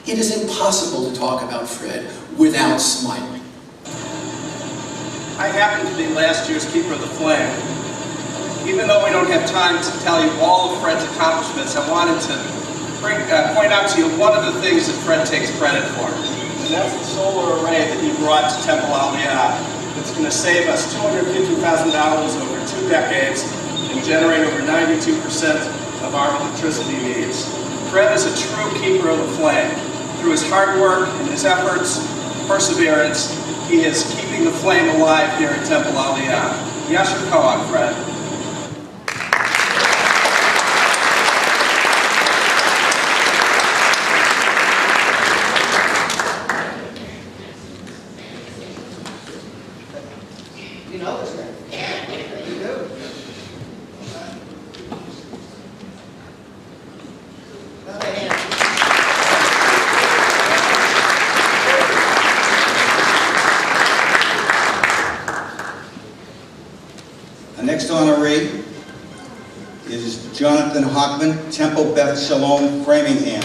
it is impossible to talk about Fred without smiling. I happen to be last year's Keeper of the Flame. Even though we don't have time to tell you all of Fred's accomplishments, I wanted to point out to you one of the things that Fred takes credit for. And that's the solar array that he brought to Temple Aliyah. It's going to save us $250,000 over 2 decades and generate over 92% of our electricity needs. Fred is a true keeper of the flame. Through his hard work and his efforts, perseverance, he is keeping the flame alive here at Temple Aliyah. Yasher Koach, Fred. You know this guy? You do? The next honoree is Jonathan Hockman, Temple Beth Shalom, Framingham.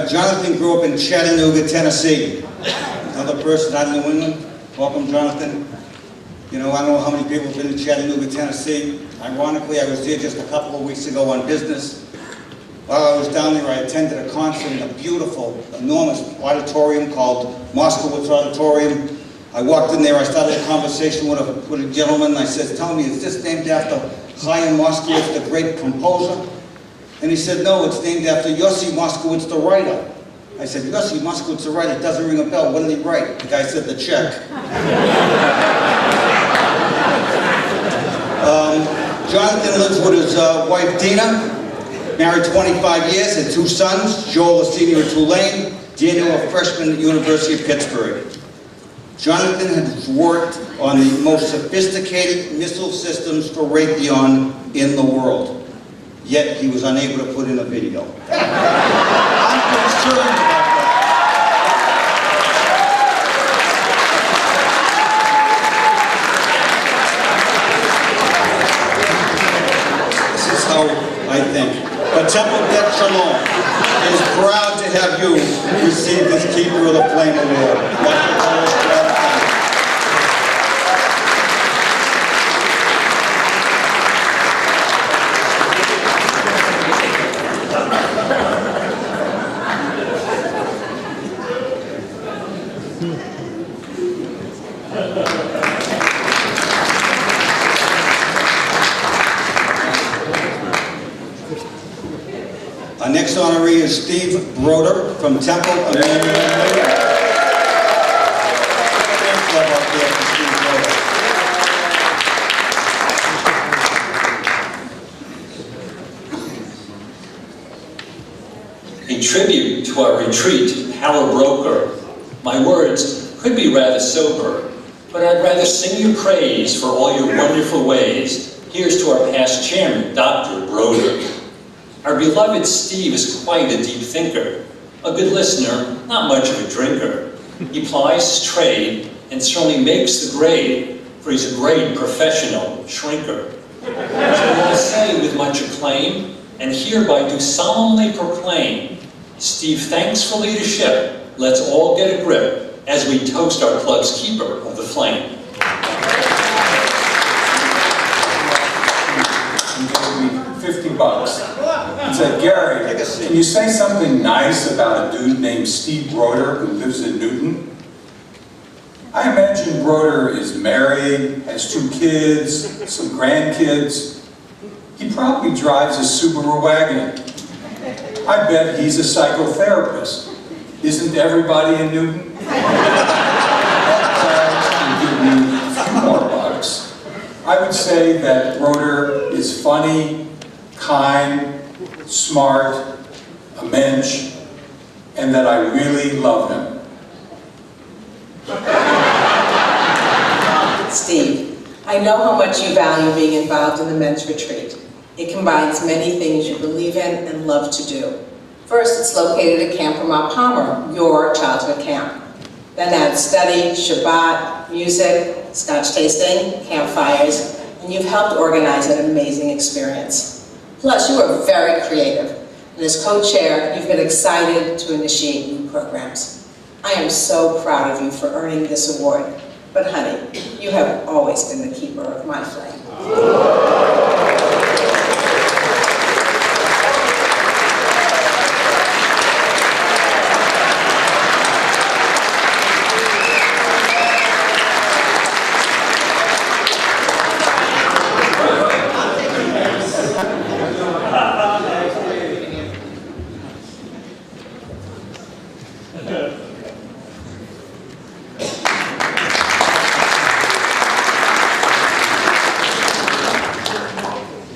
Jonathan grew up in Chattanooga, Tennessee. Another person out of New England. Welcome, Jonathan. You know, I don't know how many people have been to Chattanooga, Tennessee. Ironically, I was there just a couple of weeks ago on business. While I was down there, I attended a concert in a beautiful, enormous auditorium called Moskowitz Auditorium. I walked in there, I started a conversation with a gentleman, and I said, tell me, is this named after Chaim Moskowitz, the great composer? And he said, no, it's named after Yossi Moskowitz, the writer. I said, Yossi Moskowitz, the writer, doesn't ring a bell. What did he write? The guy said, the check. Jonathan lives with his wife, Dina. Married 25 years, had 2 sons, Joel, a senior at Tulane, Daniel, a freshman at the University of Pittsburgh. Jonathan has worked on the most sophisticated missile systems for Raytheon in the world. Yet he was unable to put in a video. I'm concerned about that. This is how I think. But Temple Bet Shalom is proud to have you receive this Keeper of the Flame Award. Our next honoree is Steve Broder from Temple Emmanuel. A tribute to our retreat, Power Broker. My words could be rather sober, but I'd rather sing your praise for all your wonderful ways. Here's to our past chairman, Dr. Broder. Our beloved Steve is quite a deep thinker, a good listener, not much of a drinker. He plies his trade and certainly makes the grade, for he's a great professional shrinker. So I say with much acclaim, and hereby do solemnly proclaim, Steve, thanks for leadership. Let's all get a grip as we toast our club's keeper of the flame. 50 bucks. He said, Gary, can you say something nice about a dude named Steve Broder who lives in Newton? I imagine Broder is married, has 2 kids, some grandkids. He probably drives a Subaru wagon. I bet he's a psychotherapist. Isn't everybody in Newton? That would give me a few more bucks. I would say that Broder is funny, kind, smart, a mensch, and that I really love him. Steve, I know how much you value being involved in the men's retreat. It combines many things you believe in and love to do. First, it's located at Camp Vermont Palmer, your childhood camp. Then adds study, Shabbat, music, scotch tasting, campfires, and you've helped organize an amazing experience. Plus, you are very creative, and as co-chair, you've been excited to initiate new programs. I am so proud of you for earning this award. But honey, you have always been the keeper of my flame.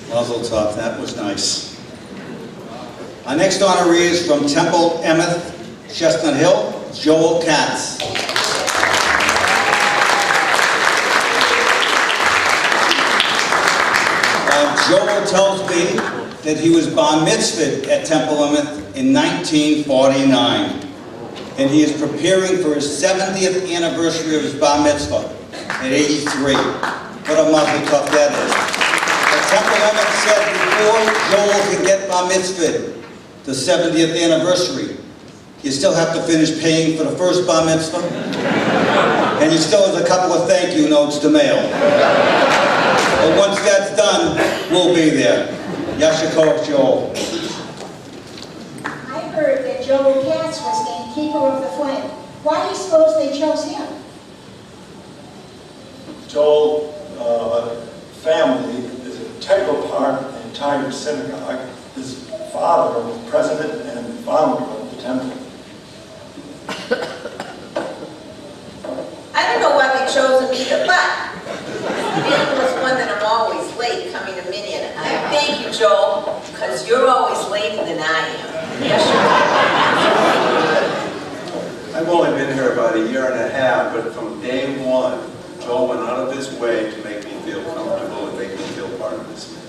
Mazel tov, that was nice. Our next honoree is from Temple Emmett, Chestnut Hill, Joel Katz. Joel tells me that he was bar mitzvahed at Temple Emmett in 1949. And he is preparing for his 70th anniversary of his bar mitzvah at 83. What a mazel tov that is. Temple Emmett said before Joel could get bar mitzvahed, the 70th anniversary, you still have to finish paying for the first bar mitzvah, and you still have a couple of thank you notes to mail. But once that's done, we'll be there. Yashikov Joel. I heard that Joel Katz was named Keeper of the Flame. Why do you suppose they chose him? Joel family is an integral part of the entire synagogue. His father was president and founder of the temple. I don't know why they chose him either, but being was one that I'm always late coming a minute. I thank you, Joel, because you're always later than I am. Yes, I've only been here about a year and a half, but from day one, Joel went out of his way to make me feel comfortable and make me feel part of this mission.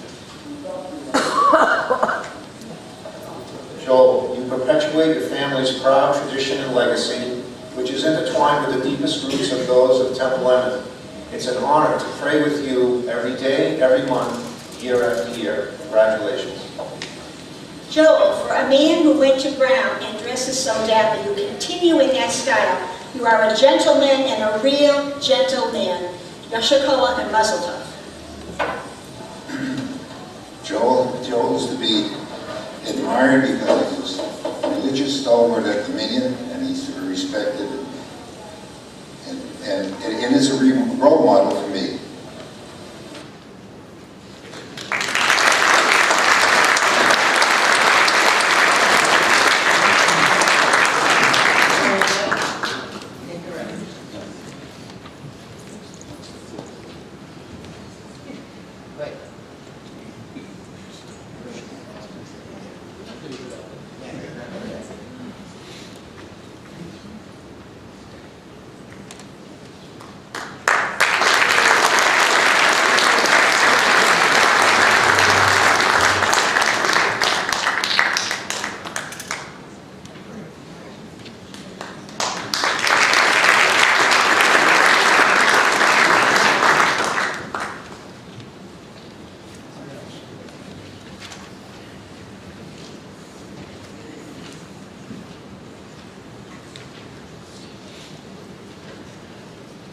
Joel, you perpetuate your family's proud tradition and legacy, which is intertwined with the deepest roots of those of Temple Emmett. It's an honor to pray with you every day, every month, year after year. Congratulations. Joel, for a man who went to ground and dresses so dapper, you continue in that style. You are a gentleman and a real gentleman. Yasher Koach and Mazel Tov. Joel is to be admired because he's a religious stalwart at Dominion, and he's to be respected, and is a role model for me.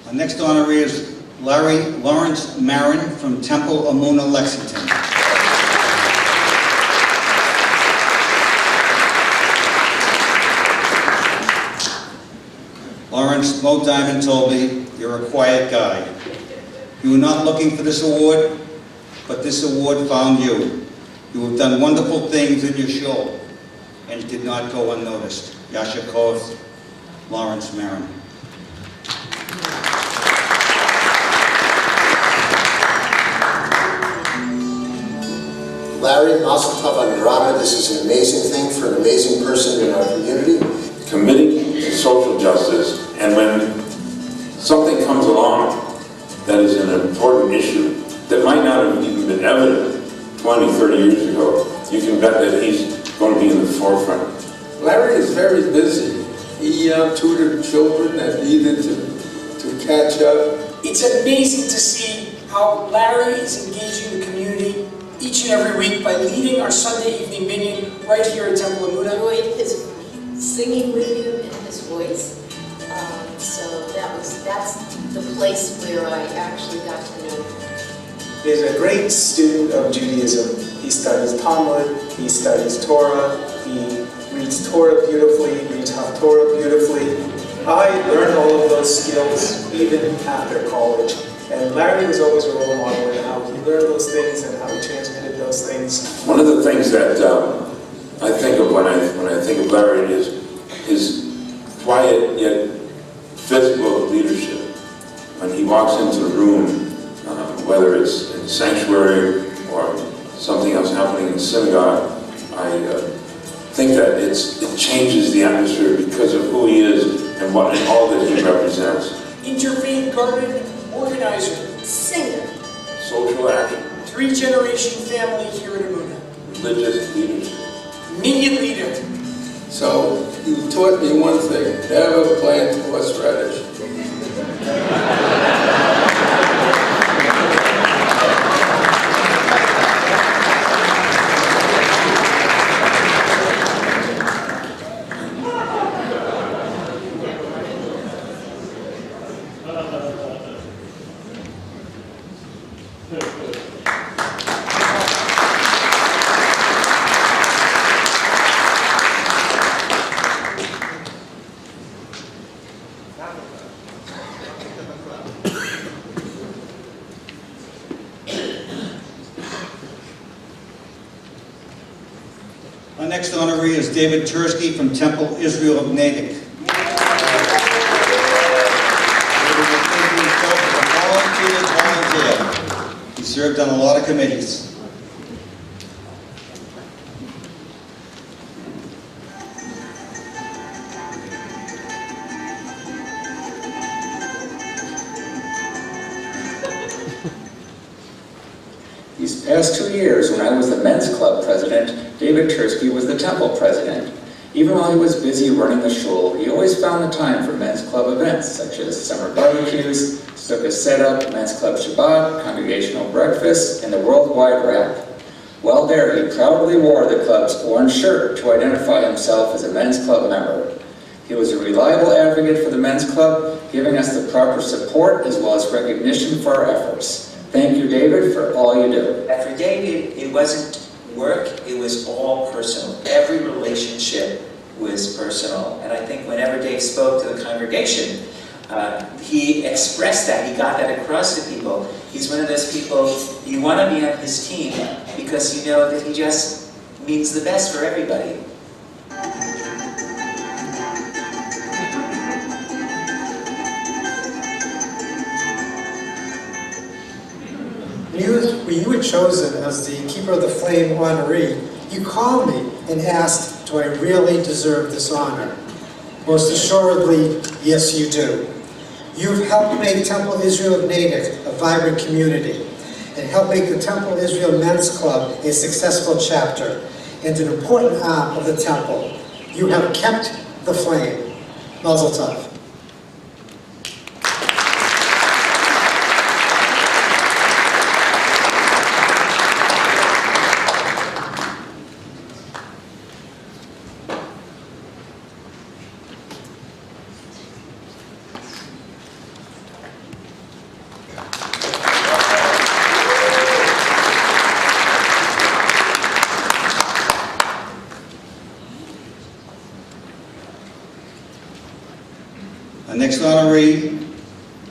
Our next honoree is Lawrence Marin from Temple Amuna, Lexington. Lawrence, Mo Diamond told me, you're a quiet guy. You were not looking for this award, but this award found you. You have done wonderful things in your show, and it did not go unnoticed. Yasher Koach, Lawrence Marin. Larry, Mazel Tov on Rama. This is an amazing thing for an amazing person in our community. Committed to social justice, and when something comes along that is an important issue that might not have even been evident 20, 30 years ago, you can bet that he's going to be in the forefront. Larry is very busy. He tutored children that needed to catch up. It's amazing to see how Larry is engaging the community each and every week by leading our Sunday evening minion right here at Temple Amuna. Enjoyed his singing with you and his voice. is a great student of Judaism. He studies Talmud, he studies Torah, he reads Torah beautifully, reads Haftorah beautifully. I learned all of those skills even after college. And Larry was always a role model in how he learned those things and how he transmitted those things. One of the things that I think of when I think of Larry is his quiet yet physical leadership. When he walks into the room, whether it's in the sanctuary or something else happening in the synagogue, I think that it changes the atmosphere because of who he is and all that he represents. Interfaith garden organizer, Singer, Social action, 3-generation family here in Amuna, religious leadership. minion leader. So you taught me one thing, never plant horseradish. Our next honoree is David Tursky from Temple Israel of Natick. Volunteer. He served on a lot of committees. These past 2 years, when I was the men's club president, David Tursky was the temple president. Even while he was busy running the shul, he always found the time for men's club events, such as summer barbecues, sukkah setup, men's club Shabbat, congregational breakfast, and the worldwide wrap. While there, he proudly wore the club's orange shirt to identify himself as a men's club member. He was a reliable advocate for the men's club, giving us the proper support as well as recognition for our efforts. Thank you, David, for all you do. For David, it wasn't work, it was all personal. Every relationship was personal. And I think whenever Dave spoke to the congregation, he expressed that, he got that across to people. He's one of those people, you want to be on his team because you know that he just means the best for everybody. When you were chosen as the Keeper of the Flame honoree, you called me and asked, do I really deserve this honor? Most assuredly, yes you do. You've helped make Temple Israel of Natick a vibrant community and helped make the Temple Israel Men's Club a successful chapter and an important arm of the temple. You have kept the flame. Mazel tov. Our next honoree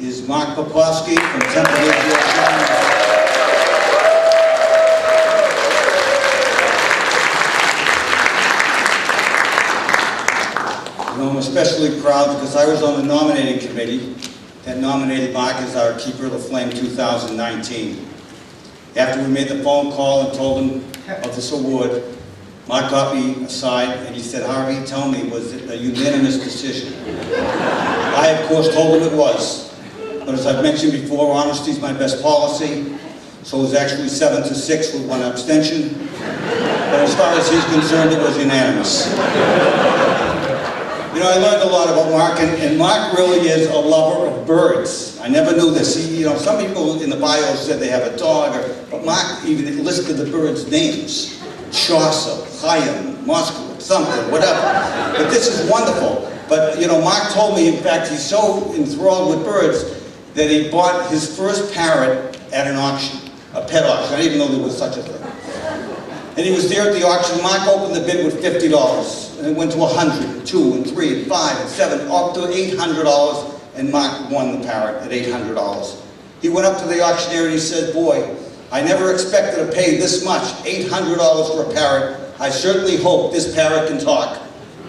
is Mark Poplowski from Temple Israel. I'm especially proud because I was on the nominating committee that nominated Mark as our Keeper of the Flame 2019. After we made the phone call and told him of this award, Mark got me aside and he said, Harvey, tell me, was it a unanimous decision? I, of course, told him it was. But as I've mentioned before, honesty is my best policy. So it was actually 7-6 with one abstention. But as far as he's concerned, it was unanimous. You know, I learned a lot about Mark, and Mark really is a lover of birds. I never knew this. He, you know, some people in the bio said they have a dog, but Mark even listed the birds' names. Chaucer, Chaim, Moskowitz, something, whatever. But this is wonderful. But, you know, Mark told me, in fact, he's so enthralled with birds that he bought his first parrot at an auction. a pet auction. I didn't even know there was such a thing. And he was there at the auction. Mark opened the bid with $50, and it went to 100, and 2, and 3, and 5, and 7, up to $800, and Mark won the parrot at $800. He went up to the auctioneer and he said, "Boy, I never expected to pay this much, $800 for a parrot. I certainly hope this parrot can talk."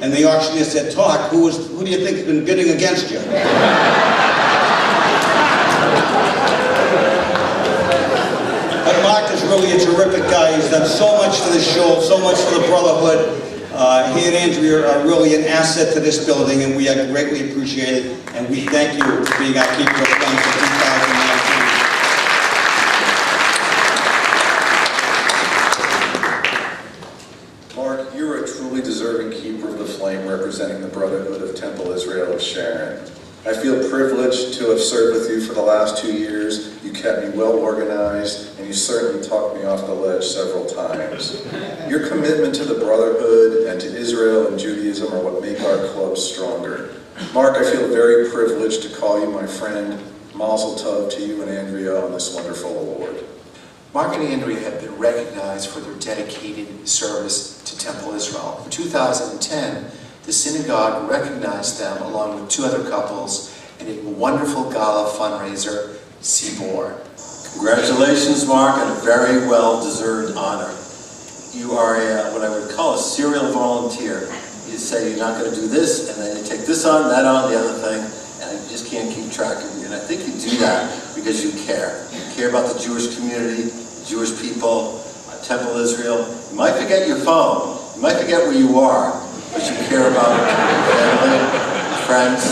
And the auctioneer said, "Talk? Who do you think has been bidding against you?" But Mark is really a terrific guy. He's done so much for the show, so much for the Brotherhood. He and Andrea are really an asset to this building, and we are greatly appreciated. And we thank you for being our Keeper of Flames for 2019. Mark, you're a truly deserving Keeper of the Flame representing the Brotherhood of Temple Israel of Sharon. I feel privileged to have served with you for the last 2 years. You kept me well organized, and you certainly talked me off the ledge several times. Your commitment to the Brotherhood and to Israel and Judaism are what make our club stronger. Mark, I feel very privileged to call you my friend. Mazel tov to you and Andrea on this wonderful award. Mark and Andrea have been recognized for their dedicated service to Temple Israel. In 2010, the synagogue recognized them along with 2 other couples in a wonderful gala fundraiser, Sibor. Congratulations, Mark, on a very well-deserved honor. You are what I would call a serial volunteer. You say you're not going to do this, and then you take this on, that on, the other thing, and you just can't keep track of you. And I think you do that because you care. You care about the Jewish community, the Jewish people, Temple Israel. You might forget your phone. You might forget where you are, but you care about your family, your friends,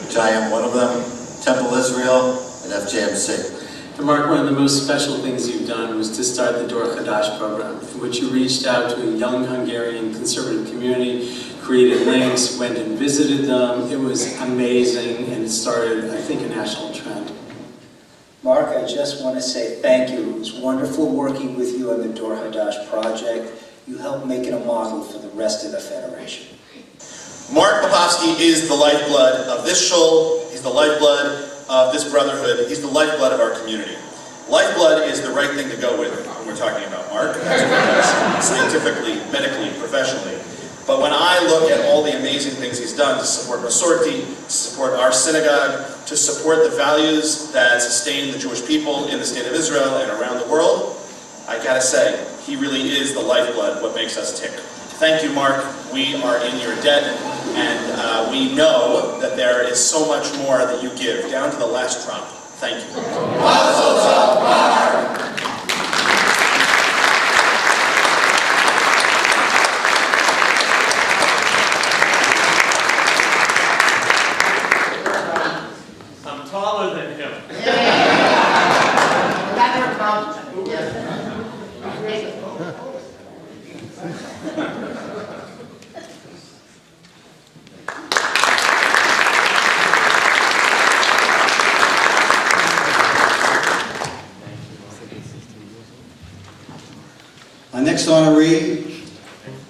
which I am one of them, Temple Israel, and FJMC. And Mark, one of the most special things you've done was to start the Dor Chadash program, in which you reached out to a young Hungarian conservative community, created links, went and visited them. It was amazing, and it started, I think, a national trend. Mark, I just want to say thank you. It was wonderful working with you on the Dor Hadash project. You helped make it a model for the rest of the Federation. Mark Popovsky is the lifeblood of this shul. He's the lifeblood of this brotherhood. He's the lifeblood of our community. Lifeblood is the right thing to go with when we're talking about Mark, scientifically, medically, professionally. But when I look at all the amazing things he's done to support Masorti, to support our synagogue, to support the values that sustain the Jewish people in the state of Israel and around the world, I gotta say, he really is the lifeblood, what makes us tick. Thank you, Mark. We are in your debt, and we know that there is so much more that you give, down to the last drop. Thank you. Mazel tov, Mark! I'm taller than him. Our next honoree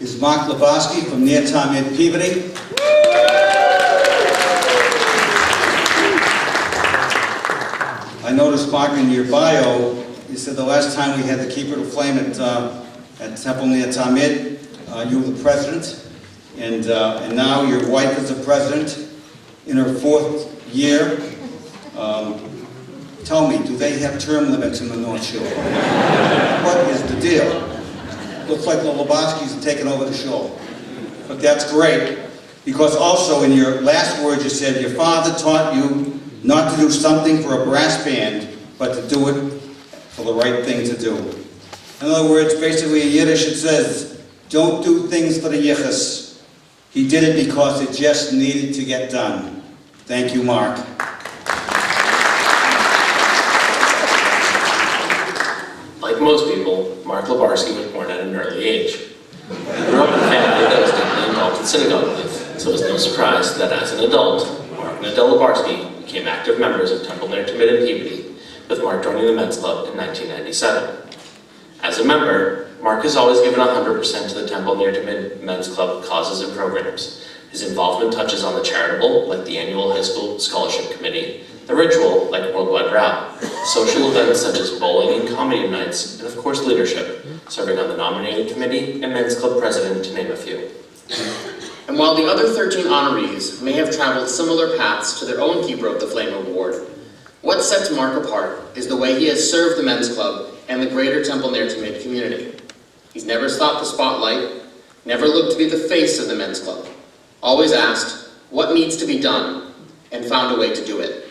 is Mark Lebowski from Ner Tamid Peabody. I noticed, Mark, in your bio, you said the last time we had the Keeper of the Flame at Temple Ner Tamid, you were the president, and now your wife is the president in her 4th year. Tell me, do they have term limits in the North Shore? What is the deal? Looks like the Lebowskis are taking over the show. But that's great, because also in your last words you said your father taught you not to do something for a brass band, but to do it for the right thing to do. In other words, basically in Yiddish it says, don't do things for the yichus. He did it because it just needed to get done. Thank you, Mark. Like most people, Mark Lebarski was born at an early age. He grew up in a family that was deeply involved in synagogue life, so it's no surprise that as an adult, Mark and Adele Lebarski became active members of Temple Ner Tamid in Peabody, with Mark joining the Men's Club in 1997. As a member, Mark has always given 100% to the Temple Ner Tamid Men's Club causes and programs. His involvement touches on the charitable, like the annual high school scholarship committee, a ritual like a worldwide route, social events such as bowling and comedy nights, and of course leadership, serving on the nominating committee and men's club president, to name a few. And while the other 13 honorees may have traveled similar paths to their own Keeper of the Flame award, what sets Mark apart is the way he has served the men's club and the greater Temple-Near-Timid community. He's never sought the spotlight, never looked to be the face of the men's club, always asked what needs to be done, and found a way to do it.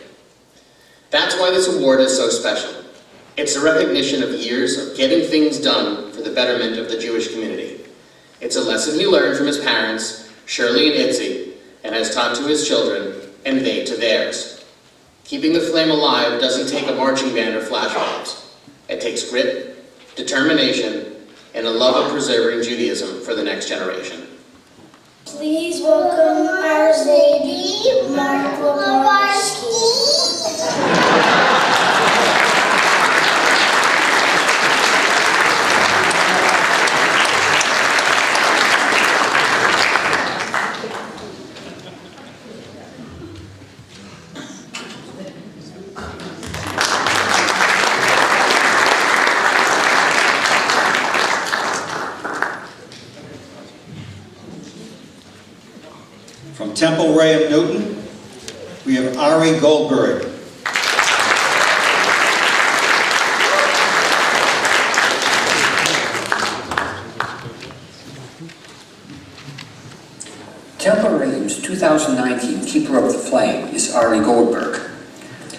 That's why this award is so special. It's a recognition of years of getting things done for the betterment of the Jewish community. It's a lesson he learned from his parents, Shirley and Itzi, and has taught to his children, and they to theirs. Keeping the flame alive doesn't take a marching band or flashbulbs. It takes grit, determination, and a love of preserving Judaism for the next generation. Please welcome our Zadie, Mark Lebarski. From Temple Ray of Newton, we have Ari Goldberg. Temple Ray's 2019 Keeper of the Flame is Ari Goldberg.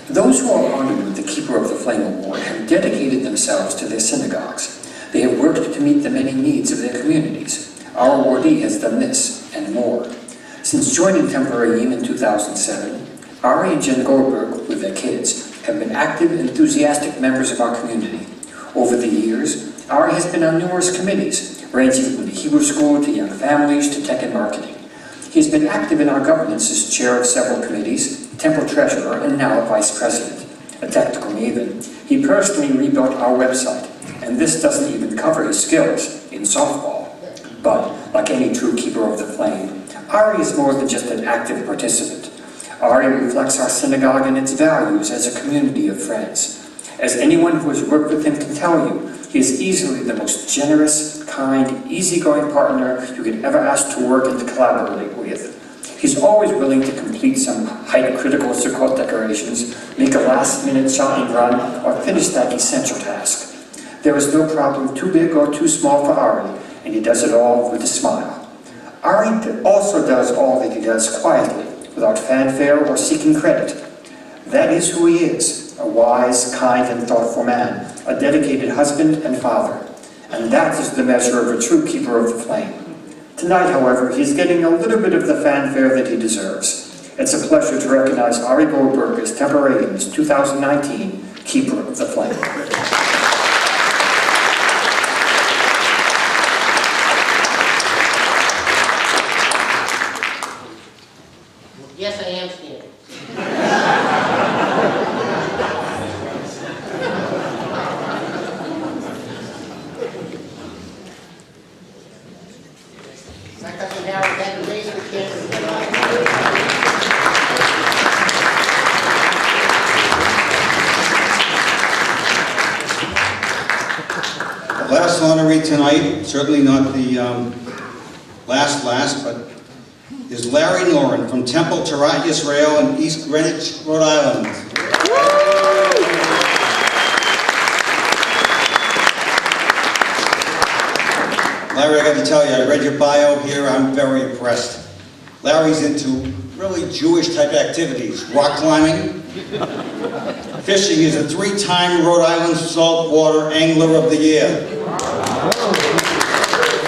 Those who are honored with the Keeper of the Flame Award have dedicated themselves to their synagogues. They have worked to meet the many needs of their communities. Our awardee has done this and more. Since joining Temple Rayim in 2007, Ari and Jen Goldberg, with their kids, have been active, enthusiastic members of our community. Over the years, Ari has been on numerous committees, ranging from the Hebrew School to Young Families to Tech and Marketing. He has been active in our governance as chair of several committees, Temple Treasurer, and now a Vice President. A technical maven, he personally rebuilt our website, and this doesn't even cover his skills in softball. But, like any true Keeper of the Flame, Ari is more than just an active participant. Ari reflects our synagogue and its values as a community of friends. As anyone who has worked with him can tell you, he is easily the most generous, kind, easygoing partner you could ever ask to work and to collaborate with. He's always willing to complete some height-critical Sukkot decorations, make a last-minute shopping run, or finish that essential task. There is no problem too big or too small for Ari, and he does it all with a smile. Ari also does all that he does quietly, without fanfare or seeking credit. That is who he is, a wise, kind, and thoughtful man, a dedicated husband and father. And that is the measure of a true Keeper of the Flame. Tonight, however, he's getting a little bit of the fanfare that he deserves. It's a pleasure to recognize Ari Goldberg as Temple Rayim's 2019 Keeper of the Flame. Yes, I am standing. My cousin Howard had to raise the kids. The last honoree tonight, certainly not the last, but is Larry Noren from Temple Torat Yisrael in East Greenwich, Rhode Island. Larry, I got to tell you, I read your bio here, I'm very impressed. Larry's into really Jewish type activities, rock climbing, fishing. He's a 3-time Rhode Island Saltwater Angler of the Year.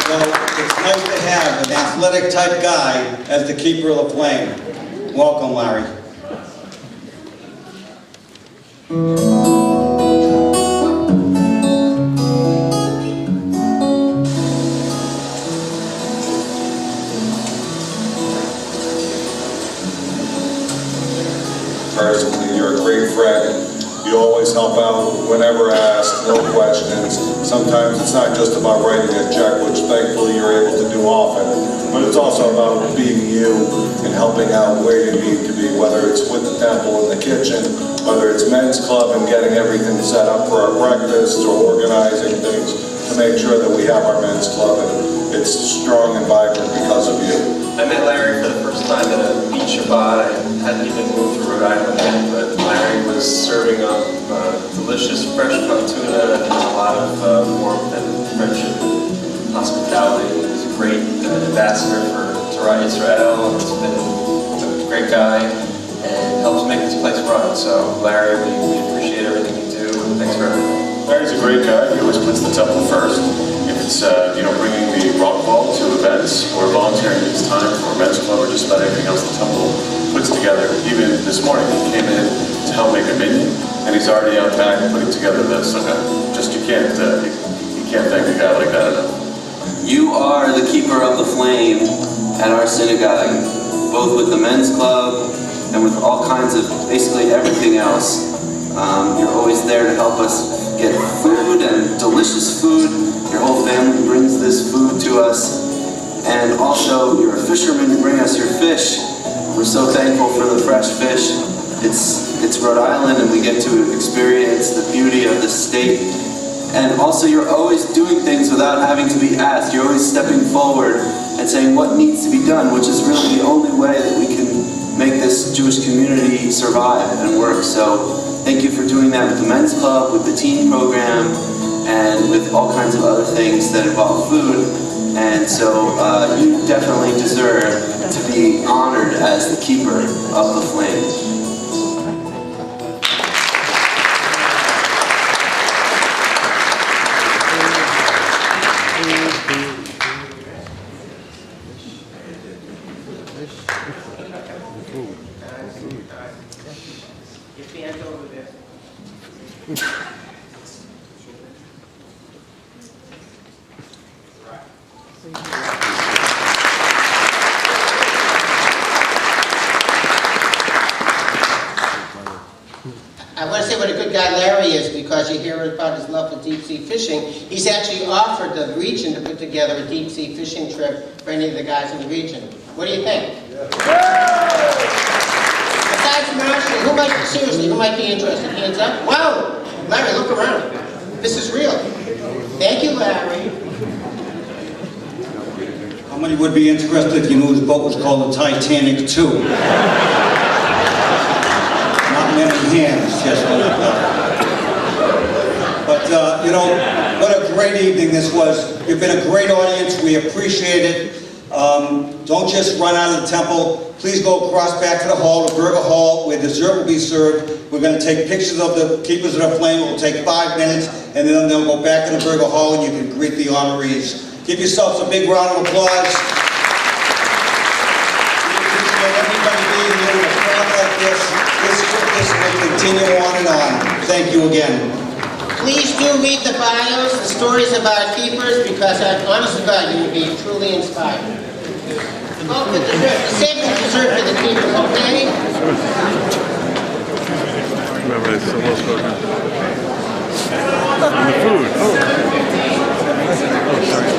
So it's nice to have an athletic type guy as the Keeper of the Flame. Welcome, Larry. Personally, you're a great friend. You always help out whenever asked, no questions. Sometimes it's not just about writing a check, which thankfully you're able to do often, but it's also about being you and helping out where you need to be, whether it's with the temple in the kitchen, whether it's men's club and getting everything set up for our breakfast, or organizing things to make sure that we have our men's club and it's strong and vibrant because of you. I met Larry for the first time at a beach Shabbat. I hadn't even moved to Rhode Island yet, but Larry was serving up delicious fresh cut tuna and a lot of warmth and friendship and hospitality. He was a great ambassador for Torah Israel, and he's been a great guy and helps make this place run. So Larry, we appreciate everything you do, and thanks for everything. Larry's a great guy. He always puts the temple first. If it's bringing the rock ball to events or volunteering his time for a men's club or just about anything else the temple puts together. Even this morning he came in to help make a menu, and he's already out back putting together this. So you can't thank a guy like that enough. You are the keeper of the flame at our synagogue, both with the men's club and with all kinds of basically everything else. You're always there to help us get food and delicious food. Your whole family brings this food to us. And also, you're a fisherman, you bring us your fish. We're so thankful for the fresh fish. It's Rhode Island, and we get to experience the beauty of the state. And also, you're always doing things without having to be asked. You're always stepping forward and saying what needs to be done, which is really the only way that we can make this Jewish community survive and work. So thank you for doing that with the men's club, with the teen program, and with all kinds of other things that involve food. And so you definitely deserve to be honored as the keeper of the flame. Your hands over there. I want to say what a good guy Larry is, because you hear about his love for deep sea fishing. He's actually offered the region to put together a deep sea fishing trip for any of the guys in the region. What do you think? Aside from Ashley, who might be interested? Hands up. Wow! Larry, look around. This is real. Thank you, Larry. How many would be interested if you knew his boat was called the Titanic 2? Not many hands, just one. But, what a great evening this was. You've been a great audience. We appreciate it. Don't just run out of the temple. Please go across back to the hall, the Burger Hall, where dessert will be served. We're going to take pictures of the Keepers of the Flame. It will take 5 minutes, and then they'll go back to the Burger Hall, and you can greet the honorees. Give yourselves a big round of applause. We appreciate everybody being here in a crowd like this. This will continue on and on. Thank you again. Please do read the bios, the stories about keepers, because honest to God, you will be truly inspired. Oh, for dessert. Save the dessert for the keepers, okay? Remember, it's almost over. And the food. Oh, sorry.